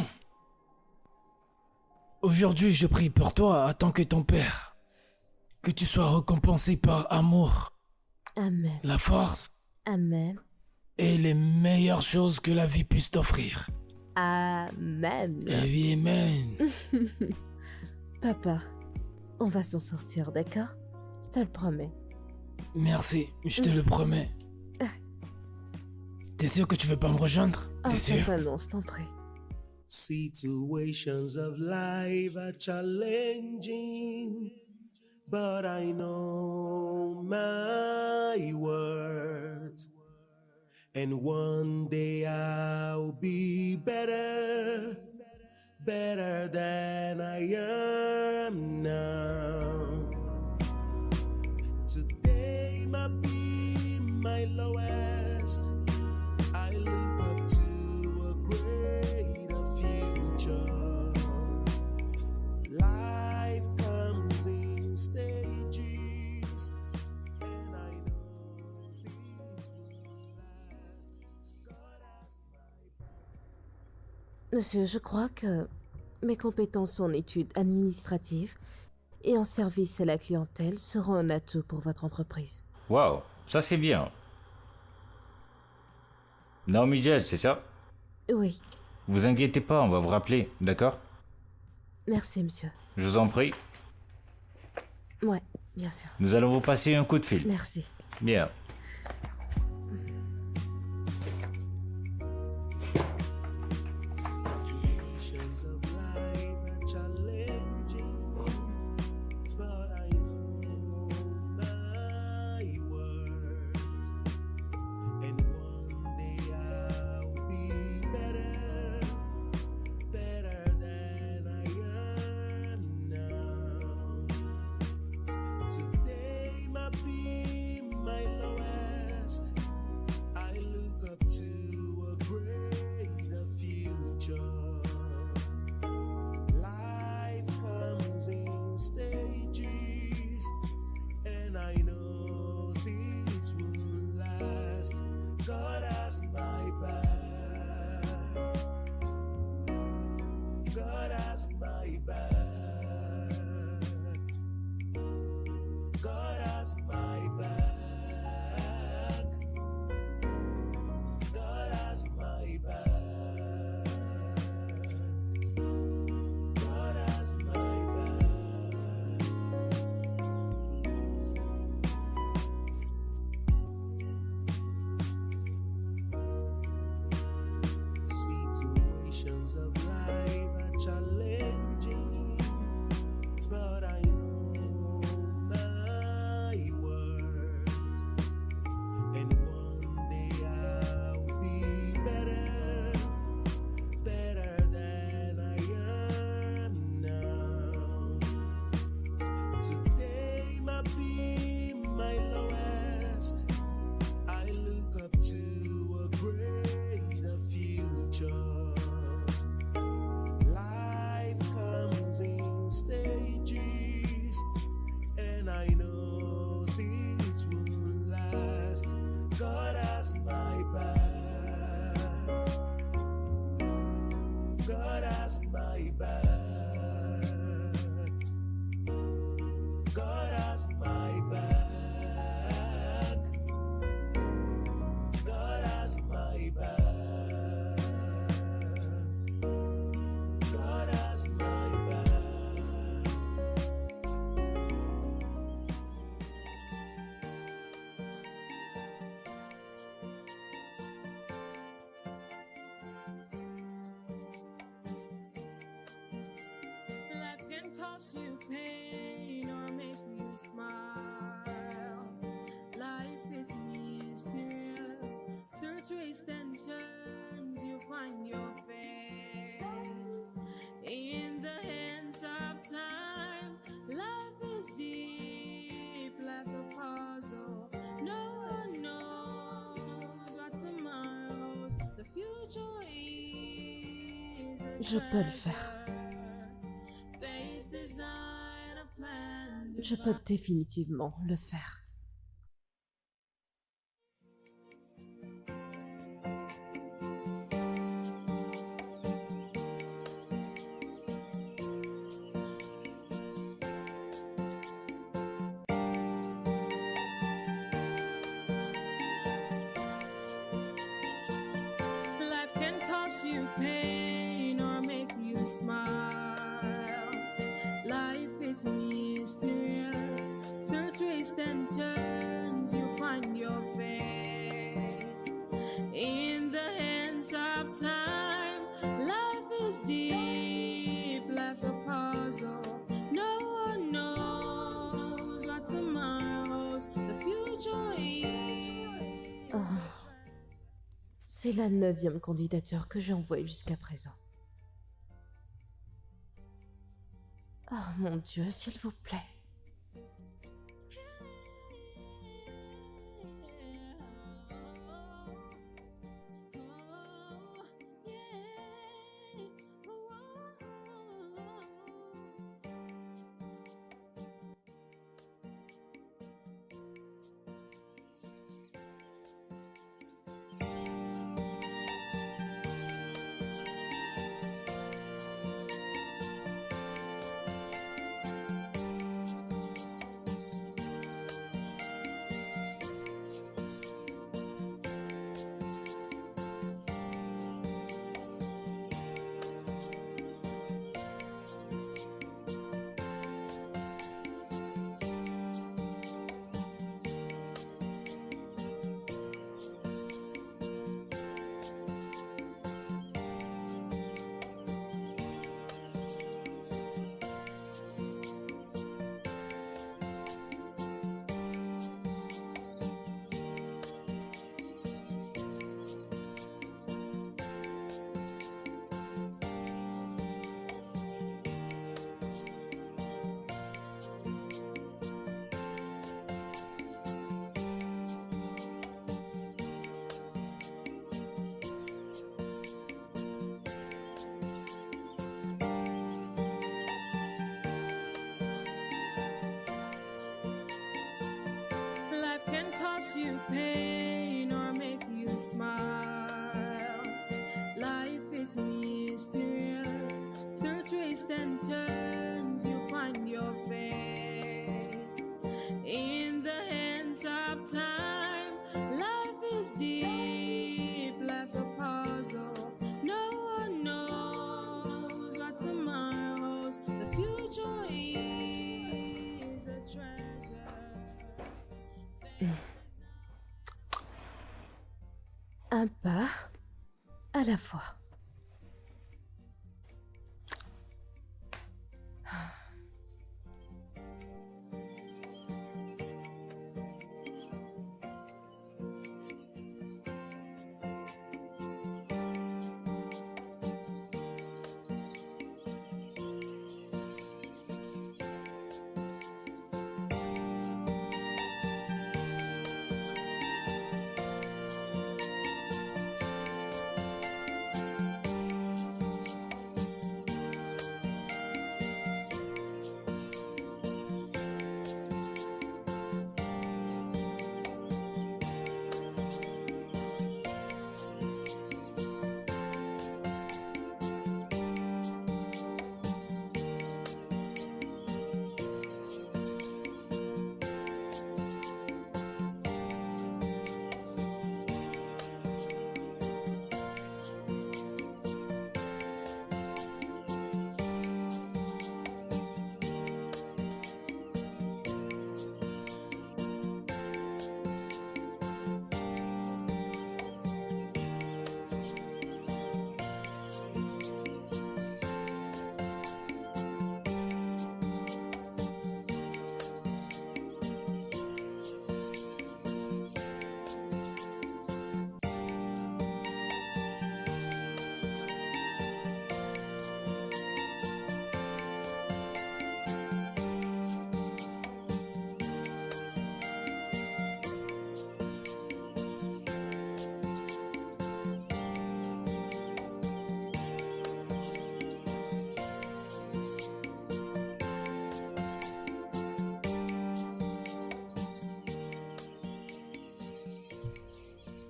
[SPEAKER 3] Aujourd'hui, je prie pour toi en tant que ton père. Que tu sois récompensé par amour,
[SPEAKER 1] Amen.
[SPEAKER 3] la force
[SPEAKER 1] Amen.
[SPEAKER 3] et les meilleures choses que la vie puisse t'offrir.
[SPEAKER 1] Amen.
[SPEAKER 3] Et oui, amen.
[SPEAKER 1] Papa, on va s'en sortir, d'accord? Je te le promets.
[SPEAKER 3] Merci, je te le promets. T'es sûr que tu veux pas me rejoindre?
[SPEAKER 1] Oh,
[SPEAKER 3] T'es sûr?
[SPEAKER 1] papa, non, je t'en prie.
[SPEAKER 8] Situations of life are challenging, but I know my worth. And one day I'll be better, better than I am now. Today might be my lowest. I look up to a greater future. Life comes in stages, and I know these will last. God has my
[SPEAKER 1] Monsieur, je crois que mes compétences en études administratives et en service à la clientèle seront un atout pour votre entreprise.
[SPEAKER 7] Waouh, ça c'est bien. Naomi Judge, c'est ça?
[SPEAKER 1] Oui,
[SPEAKER 7] Vous inquiétez pas, on va vous rappeler, d'accord?
[SPEAKER 1] merci, monsieur.
[SPEAKER 7] Je vous en prie.
[SPEAKER 1] Ouais, bien sûr.
[SPEAKER 7] Nous allons vous passer un coup de fil.
[SPEAKER 1] Merci.
[SPEAKER 7] Bien.
[SPEAKER 8] Situations of life are challenging, but I know my worth. And one day I'll be better, better than I am now. Today might be my lowest. has my back. God has my back. God has my back. God has my back. Situations of life are challenging, but I know my worth, and one day I'll be better, better than I am now. Today might be my lowest. I look up to a greater future. Life comes in stages, and I know this will last. God has my back. God has my back. God has my back. God has my back. God has my back.
[SPEAKER 5] Life can cause you pain or make you smile. Life is mysterious. Through twists and turns, you find your fate. In the hands of time, life is deep. Life's a puzzle. No one knows what tomorrow's. The future is a
[SPEAKER 1] Je peux le faire.
[SPEAKER 5] treasure. Face design, a plan.
[SPEAKER 1] Je peux définitivement le faire.
[SPEAKER 5] Life can cause you pain or make you smile. Life is mysterious. Through twists and turns, you find your fate. In the hands of time, life is deep. Life's a puzzle. No one knows what tomorrow's. The future is.
[SPEAKER 1] C'est la 9e candidature que j'ai envoyée jusqu'à présent. Oh mon Dieu, s'il vous plaît.
[SPEAKER 5] you pain or make you smile. Life is mysterious through twists and turns, you find your fate. In the hands of time, life is deep, life's a puzzle. No one knows what tomorrow holds. The future is a treasure.
[SPEAKER 1] Un pas à la fois.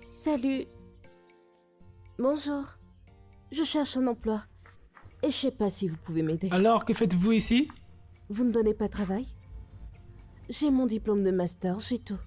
[SPEAKER 1] Salut. Bonjour. Je cherche un emploi. Et je sais pas si vous pouvez m'aider.
[SPEAKER 6] Alors, que faites-vous ici?
[SPEAKER 1] Vous ne donnez pas de travail? J'ai mon diplôme de master, j'ai tout.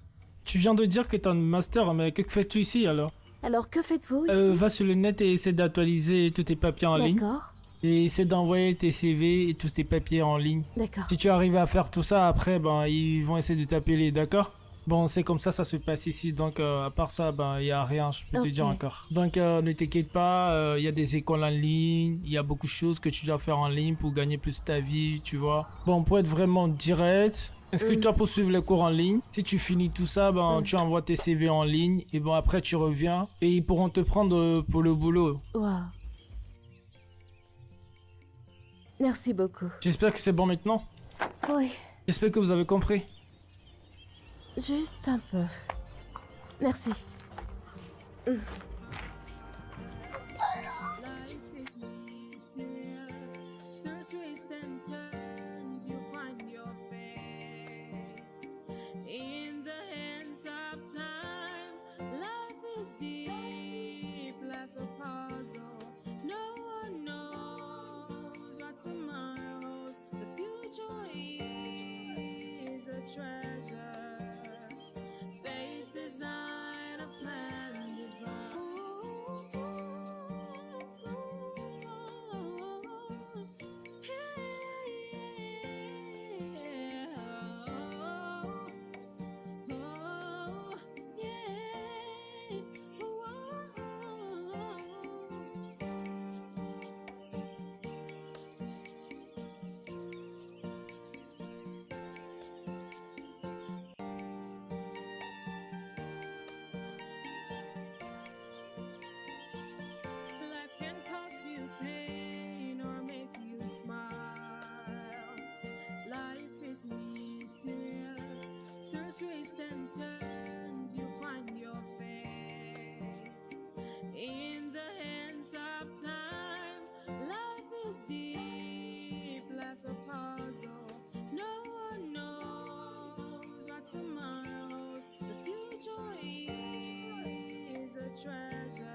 [SPEAKER 6] Tu viens de dire que t'as un master, mais que fais-tu ici alors?
[SPEAKER 1] Alors que faites-vous ici?
[SPEAKER 6] Va sur le net et essaie d'actualiser tous tes papiers en ligne.
[SPEAKER 1] D'accord,
[SPEAKER 6] Et essaie d'envoyer tes CV et tous tes papiers en ligne.
[SPEAKER 1] d'accord.
[SPEAKER 6] Si tu arrives à faire tout ça, après, ben, ils vont essayer de t'appeler, d'accord? Bon, c'est comme ça se passe ici, donc à part ça, ben, il n'y a rien, je peux te
[SPEAKER 1] Ok.
[SPEAKER 6] dire encore. Donc ne t'inquiète pas, il y a des écoles en ligne, il y a beaucoup de choses que tu dois faire en ligne pour gagner plus ta vie, tu vois. Bon, pour être vraiment direct, est-ce que tu dois poursuivre les cours en ligne? Si tu finis tout ça, ben, tu envoies tes CV en ligne, et bon, après tu reviens, et ils pourront te prendre pour le boulot.
[SPEAKER 1] Waouh. Merci beaucoup.
[SPEAKER 6] J'espère que c'est bon maintenant.
[SPEAKER 1] Oui,
[SPEAKER 6] J'espère que vous avez compris.
[SPEAKER 1] juste un peu. Merci.
[SPEAKER 5] Life is mysterious. Through twists and turns, you find your fate. In the hands of time, life is deep, life's a puzzle. No one knows what tomorrow holds. The future is a treasure. Face design a plan divine. Life can cause you pain or make you smile. Life is mysterious. Through twists and turns, you find your fate. In the hands of time, life is deep, life's a puzzle. No one knows what tomorrow holds. The future is a treasure.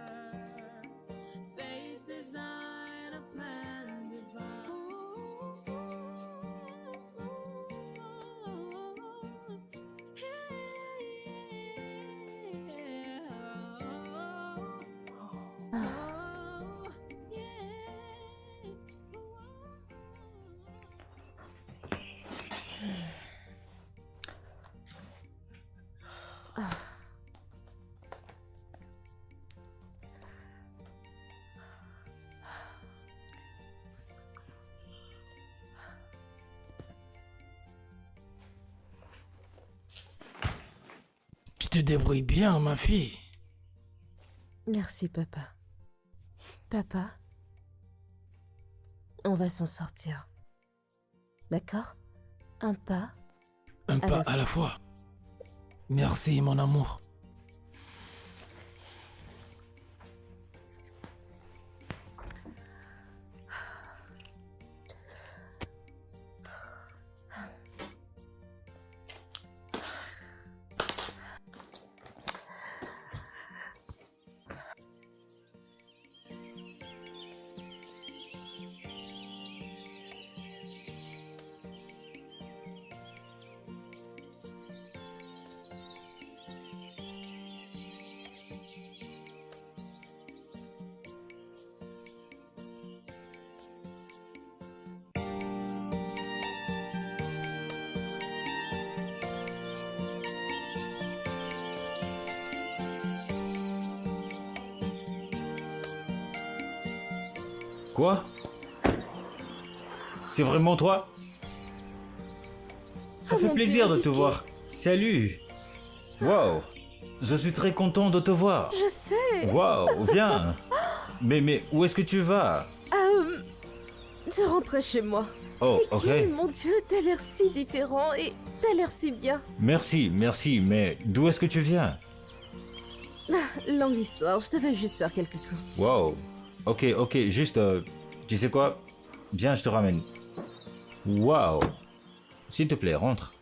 [SPEAKER 5] Face design a plan divine.
[SPEAKER 3] te débrouilles bien, ma fille.
[SPEAKER 1] Merci, papa. Papa, on va s'en sortir. D'accord? Un pas.
[SPEAKER 3] Un pas à la fois. Merci, mon amour.
[SPEAKER 4] Quoi? C'est vraiment toi? Ça
[SPEAKER 1] Oh
[SPEAKER 4] fait
[SPEAKER 1] mon
[SPEAKER 4] plaisir
[SPEAKER 1] Dieu,
[SPEAKER 4] de te
[SPEAKER 1] Dicky.
[SPEAKER 4] voir. Salut. Wow. Je suis très content de te voir.
[SPEAKER 1] Je sais.
[SPEAKER 4] Wow, viens. Mais où est-ce que tu vas?
[SPEAKER 1] Je rentrais chez moi.
[SPEAKER 4] Oh,
[SPEAKER 1] Dicky,
[SPEAKER 4] ok.
[SPEAKER 1] mon Dieu, t'as l'air si différent et t'as l'air si bien.
[SPEAKER 4] Merci, mais d'où est-ce que tu viens?
[SPEAKER 1] Longue histoire, je devais juste faire quelques courses.
[SPEAKER 4] Wow. Ok, juste, tu sais quoi? Viens, je te ramène. Wow. S'il te plaît, rentre.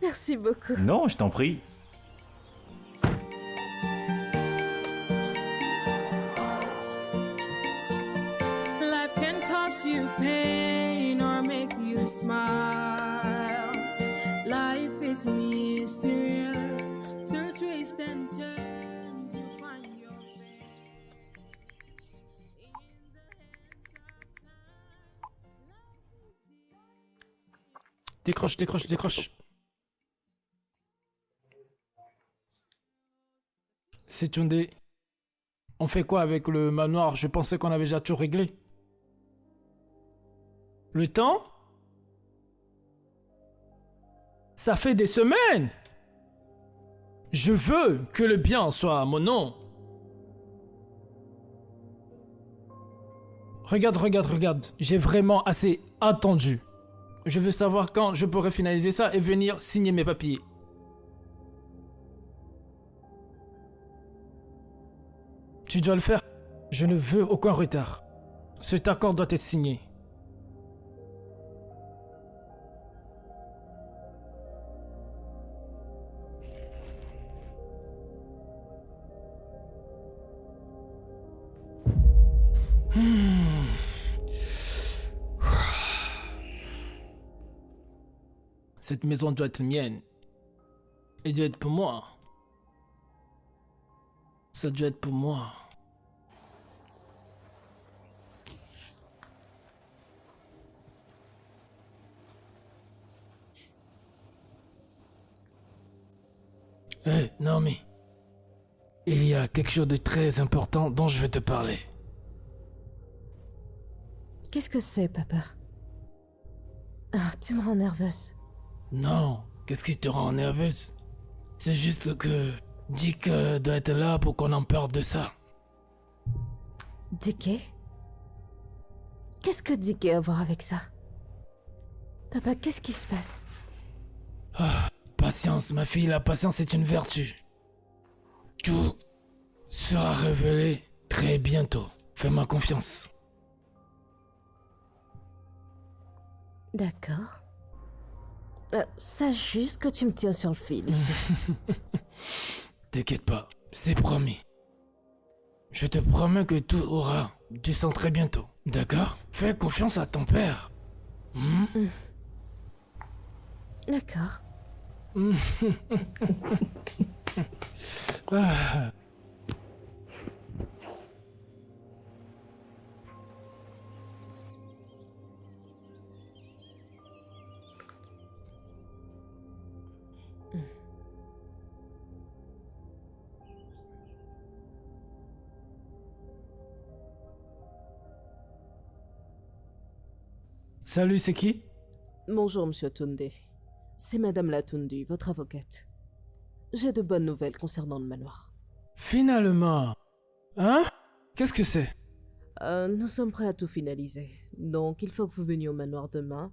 [SPEAKER 1] Merci beaucoup.
[SPEAKER 4] Non, je t'en prie.
[SPEAKER 5] Life can cause you pain or make you smile. Life is mysterious. Through twists and turns, you find your fate. In the hands of time, life is deep.
[SPEAKER 6] Décroche. C'est Tunde. On fait quoi avec le manoir? Je pensais qu'on avait déjà tout réglé. Le temps? Ça fait des semaines! Je veux que le bien soit à mon nom. Regarde. J'ai vraiment assez attendu. Je veux savoir quand je pourrai finaliser ça et venir signer mes papiers. Tu dois le faire. Je ne veux aucun retard. Cet accord doit être signé. Cette maison doit être mienne. Elle doit être pour moi. Ça doit être pour moi. Hé, Naomi. Il y a quelque chose de très important dont je veux te parler.
[SPEAKER 1] Qu'est-ce que c'est, papa? Ah, tu me rends nerveuse.
[SPEAKER 6] Non, qu'est-ce qui te rend nerveuse? C'est juste que Dick doit être là pour qu'on en parle de ça.
[SPEAKER 1] Dicky? Qu'est-ce que Dicky a à voir avec ça? Papa, qu'est-ce qui se passe?
[SPEAKER 6] Patience, ma fille, la patience est une vertu. Tout sera révélé très bientôt. Fais-moi confiance.
[SPEAKER 1] D'accord. Sache juste que tu me tiens sur le fil ici.
[SPEAKER 6] T'inquiète pas, c'est promis. Je te promets que tout aura du sens très bientôt. D'accord? Fais confiance à ton père.
[SPEAKER 1] D'accord.
[SPEAKER 6] Ah. Salut, c'est qui?
[SPEAKER 1] Bonjour, Monsieur Tunde. c'est Madame Latundi, votre avocate. J'ai de bonnes nouvelles concernant le manoir.
[SPEAKER 6] Finalement. Hein? Qu'est-ce que c'est?
[SPEAKER 1] Nous sommes prêts à tout finaliser. Donc, il faut que vous veniez au manoir demain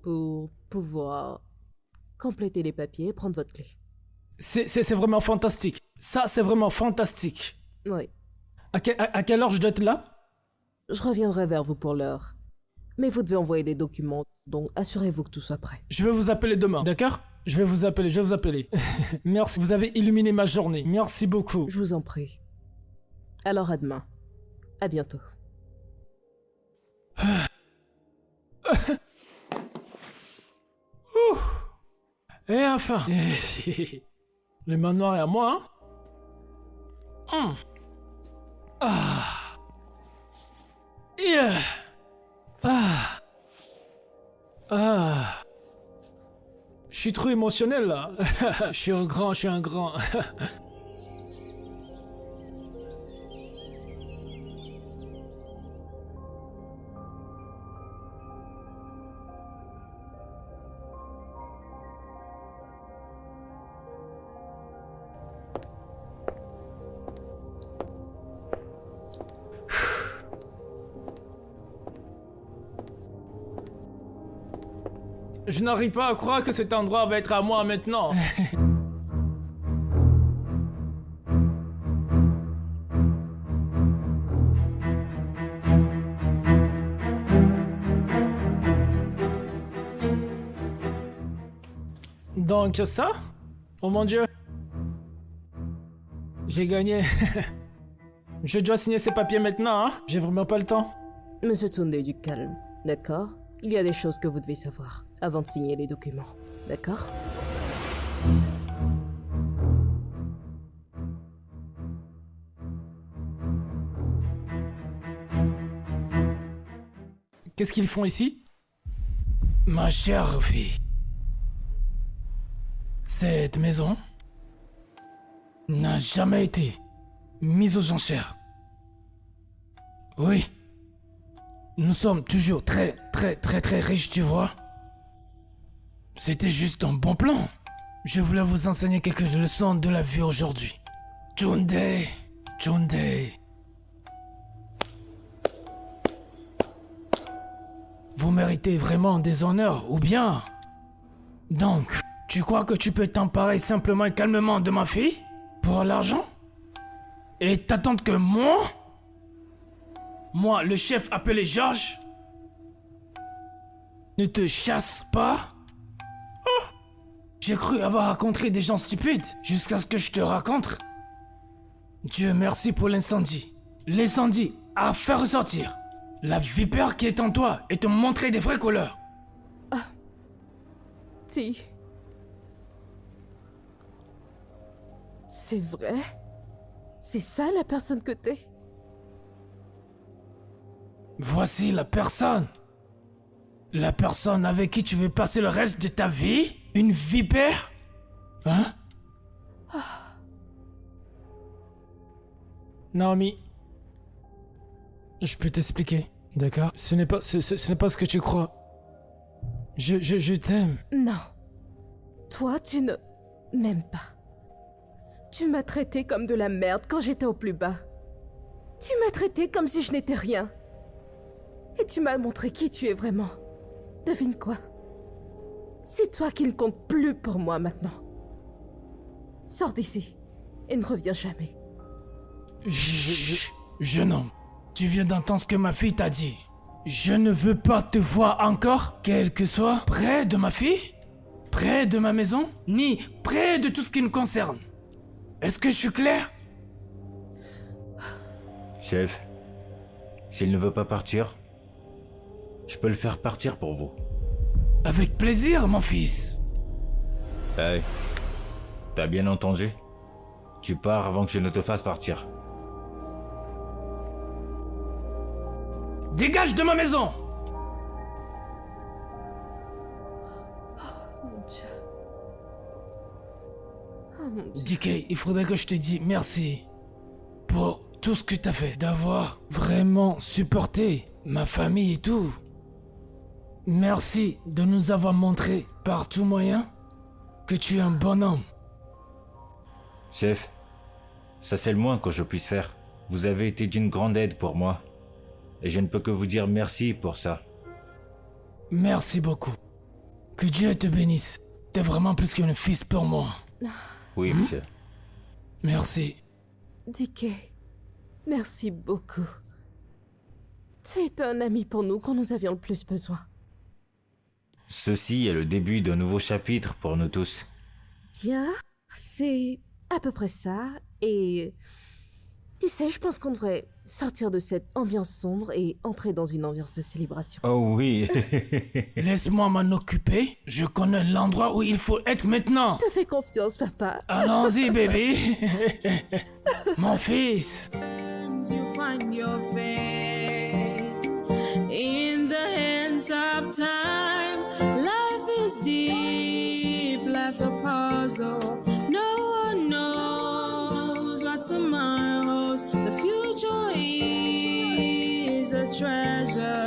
[SPEAKER 1] pour pouvoir compléter les papiers et prendre votre clé.
[SPEAKER 6] C'est vraiment fantastique. Ça, c'est vraiment fantastique.
[SPEAKER 1] Oui.
[SPEAKER 6] À quelle heure je dois être là?
[SPEAKER 1] Je reviendrai vers vous pour l'heure. Mais vous devez envoyer des documents, donc assurez-vous que tout soit prêt.
[SPEAKER 6] Je vais vous appeler demain, d'accord? Je vais vous appeler. Merci, vous avez illuminé ma journée. Merci beaucoup.
[SPEAKER 1] Je vous en prie. Alors à demain. À bientôt.
[SPEAKER 6] Et enfin, le manoir est à moi, hein? Yeah. Je suis trop émotionnel là. Je suis un grand. Je n'arrive pas à croire que cet endroit va être à moi maintenant. Donc ça? Oh mon Dieu. J'ai gagné. Je dois signer ces papiers maintenant, hein? J'ai vraiment pas le temps.
[SPEAKER 1] Monsieur Tsunde, du calme, d'accord? Il y a des choses que vous devez savoir avant de signer les documents, d'accord?
[SPEAKER 6] Qu'est-ce qu'ils font ici? Ma chère fille, cette maison n'a jamais été mise aux enchères. Oui. Nous sommes toujours très riches, tu vois. C'était juste un bon plan. Je voulais vous enseigner quelques leçons de la vie aujourd'hui. Tsunde. Vous méritez vraiment des honneurs, ou bien... Donc, tu crois que tu peux t'emparer simplement et calmement de ma fille? Pour l'argent? Et t'attendre que moi, le chef appelé Georges, ne te chasse pas? Oh, j'ai cru avoir rencontré des gens stupides jusqu'à ce que je te raconte. Dieu merci pour l'incendie. L'incendie a fait ressortir la vipère qui est en toi et te montrer des vraies couleurs.
[SPEAKER 1] Si. C'est vrai? C'est ça la personne que t'es?
[SPEAKER 6] Voici la personne. La personne avec qui tu veux passer le reste de ta vie? Une vipère? Hein? Naomi, je peux t'expliquer, d'accord? Ce n'est pas ce que tu crois. Je t'aime.
[SPEAKER 1] Non. Toi, tu ne m'aimes pas. Tu m'as traité comme de la merde quand j'étais au plus bas. Tu m'as traité comme si je n'étais rien. Et tu m'as montré qui tu es vraiment. Devine quoi? C'est toi qui ne compte plus pour moi maintenant. Sors d'ici et ne reviens jamais.
[SPEAKER 6] Jeune homme, tu viens d'entendre ce que ma fille t'a dit. Je ne veux pas te voir encore, quel que soit, près de ma fille, près de ma maison, ni près de tout ce qui nous concerne. Est-ce que je suis clair?
[SPEAKER 4] Chef, s'il ne veut pas partir, je peux le faire partir pour vous.
[SPEAKER 6] Avec plaisir, mon fils.
[SPEAKER 4] Hey, t'as bien entendu? Tu pars avant que je ne te fasse partir.
[SPEAKER 6] Dégage de ma maison!
[SPEAKER 1] Mon Dieu. Oh mon Dieu.
[SPEAKER 6] DK, il faudrait que je te dise merci pour tout ce que t'as fait, d'avoir vraiment supporté ma famille et tout. Merci de nous avoir montré par tout moyen
[SPEAKER 3] que tu es un bon homme.
[SPEAKER 4] Chef, ça c'est le moins que je puisse faire. Vous avez été d'une grande aide pour moi. Et je ne peux que vous dire merci pour ça.
[SPEAKER 3] Merci beaucoup. Que Dieu te bénisse. T'es vraiment plus qu'un fils pour moi.
[SPEAKER 4] Oui, monsieur.
[SPEAKER 3] Merci.
[SPEAKER 1] DK, merci beaucoup. Tu es un ami pour nous quand nous avions le plus besoin.
[SPEAKER 4] Ceci est le début d'un nouveau chapitre pour nous tous.
[SPEAKER 1] Bien, c'est à peu près ça. Et tu sais, je pense qu'on devrait sortir de cette ambiance sombre et entrer dans une ambiance de célébration.
[SPEAKER 4] Oh oui.
[SPEAKER 3] Laisse-moi m'en occuper. Je connais l'endroit où il faut être maintenant.
[SPEAKER 1] Je te fais confiance, papa.
[SPEAKER 3] Allons-y, bébé. Mon fils.
[SPEAKER 5] You find your fate in the hands of time. Life is deep, life's a puzzle. No one knows what tomorrow holds. The future is a treasure.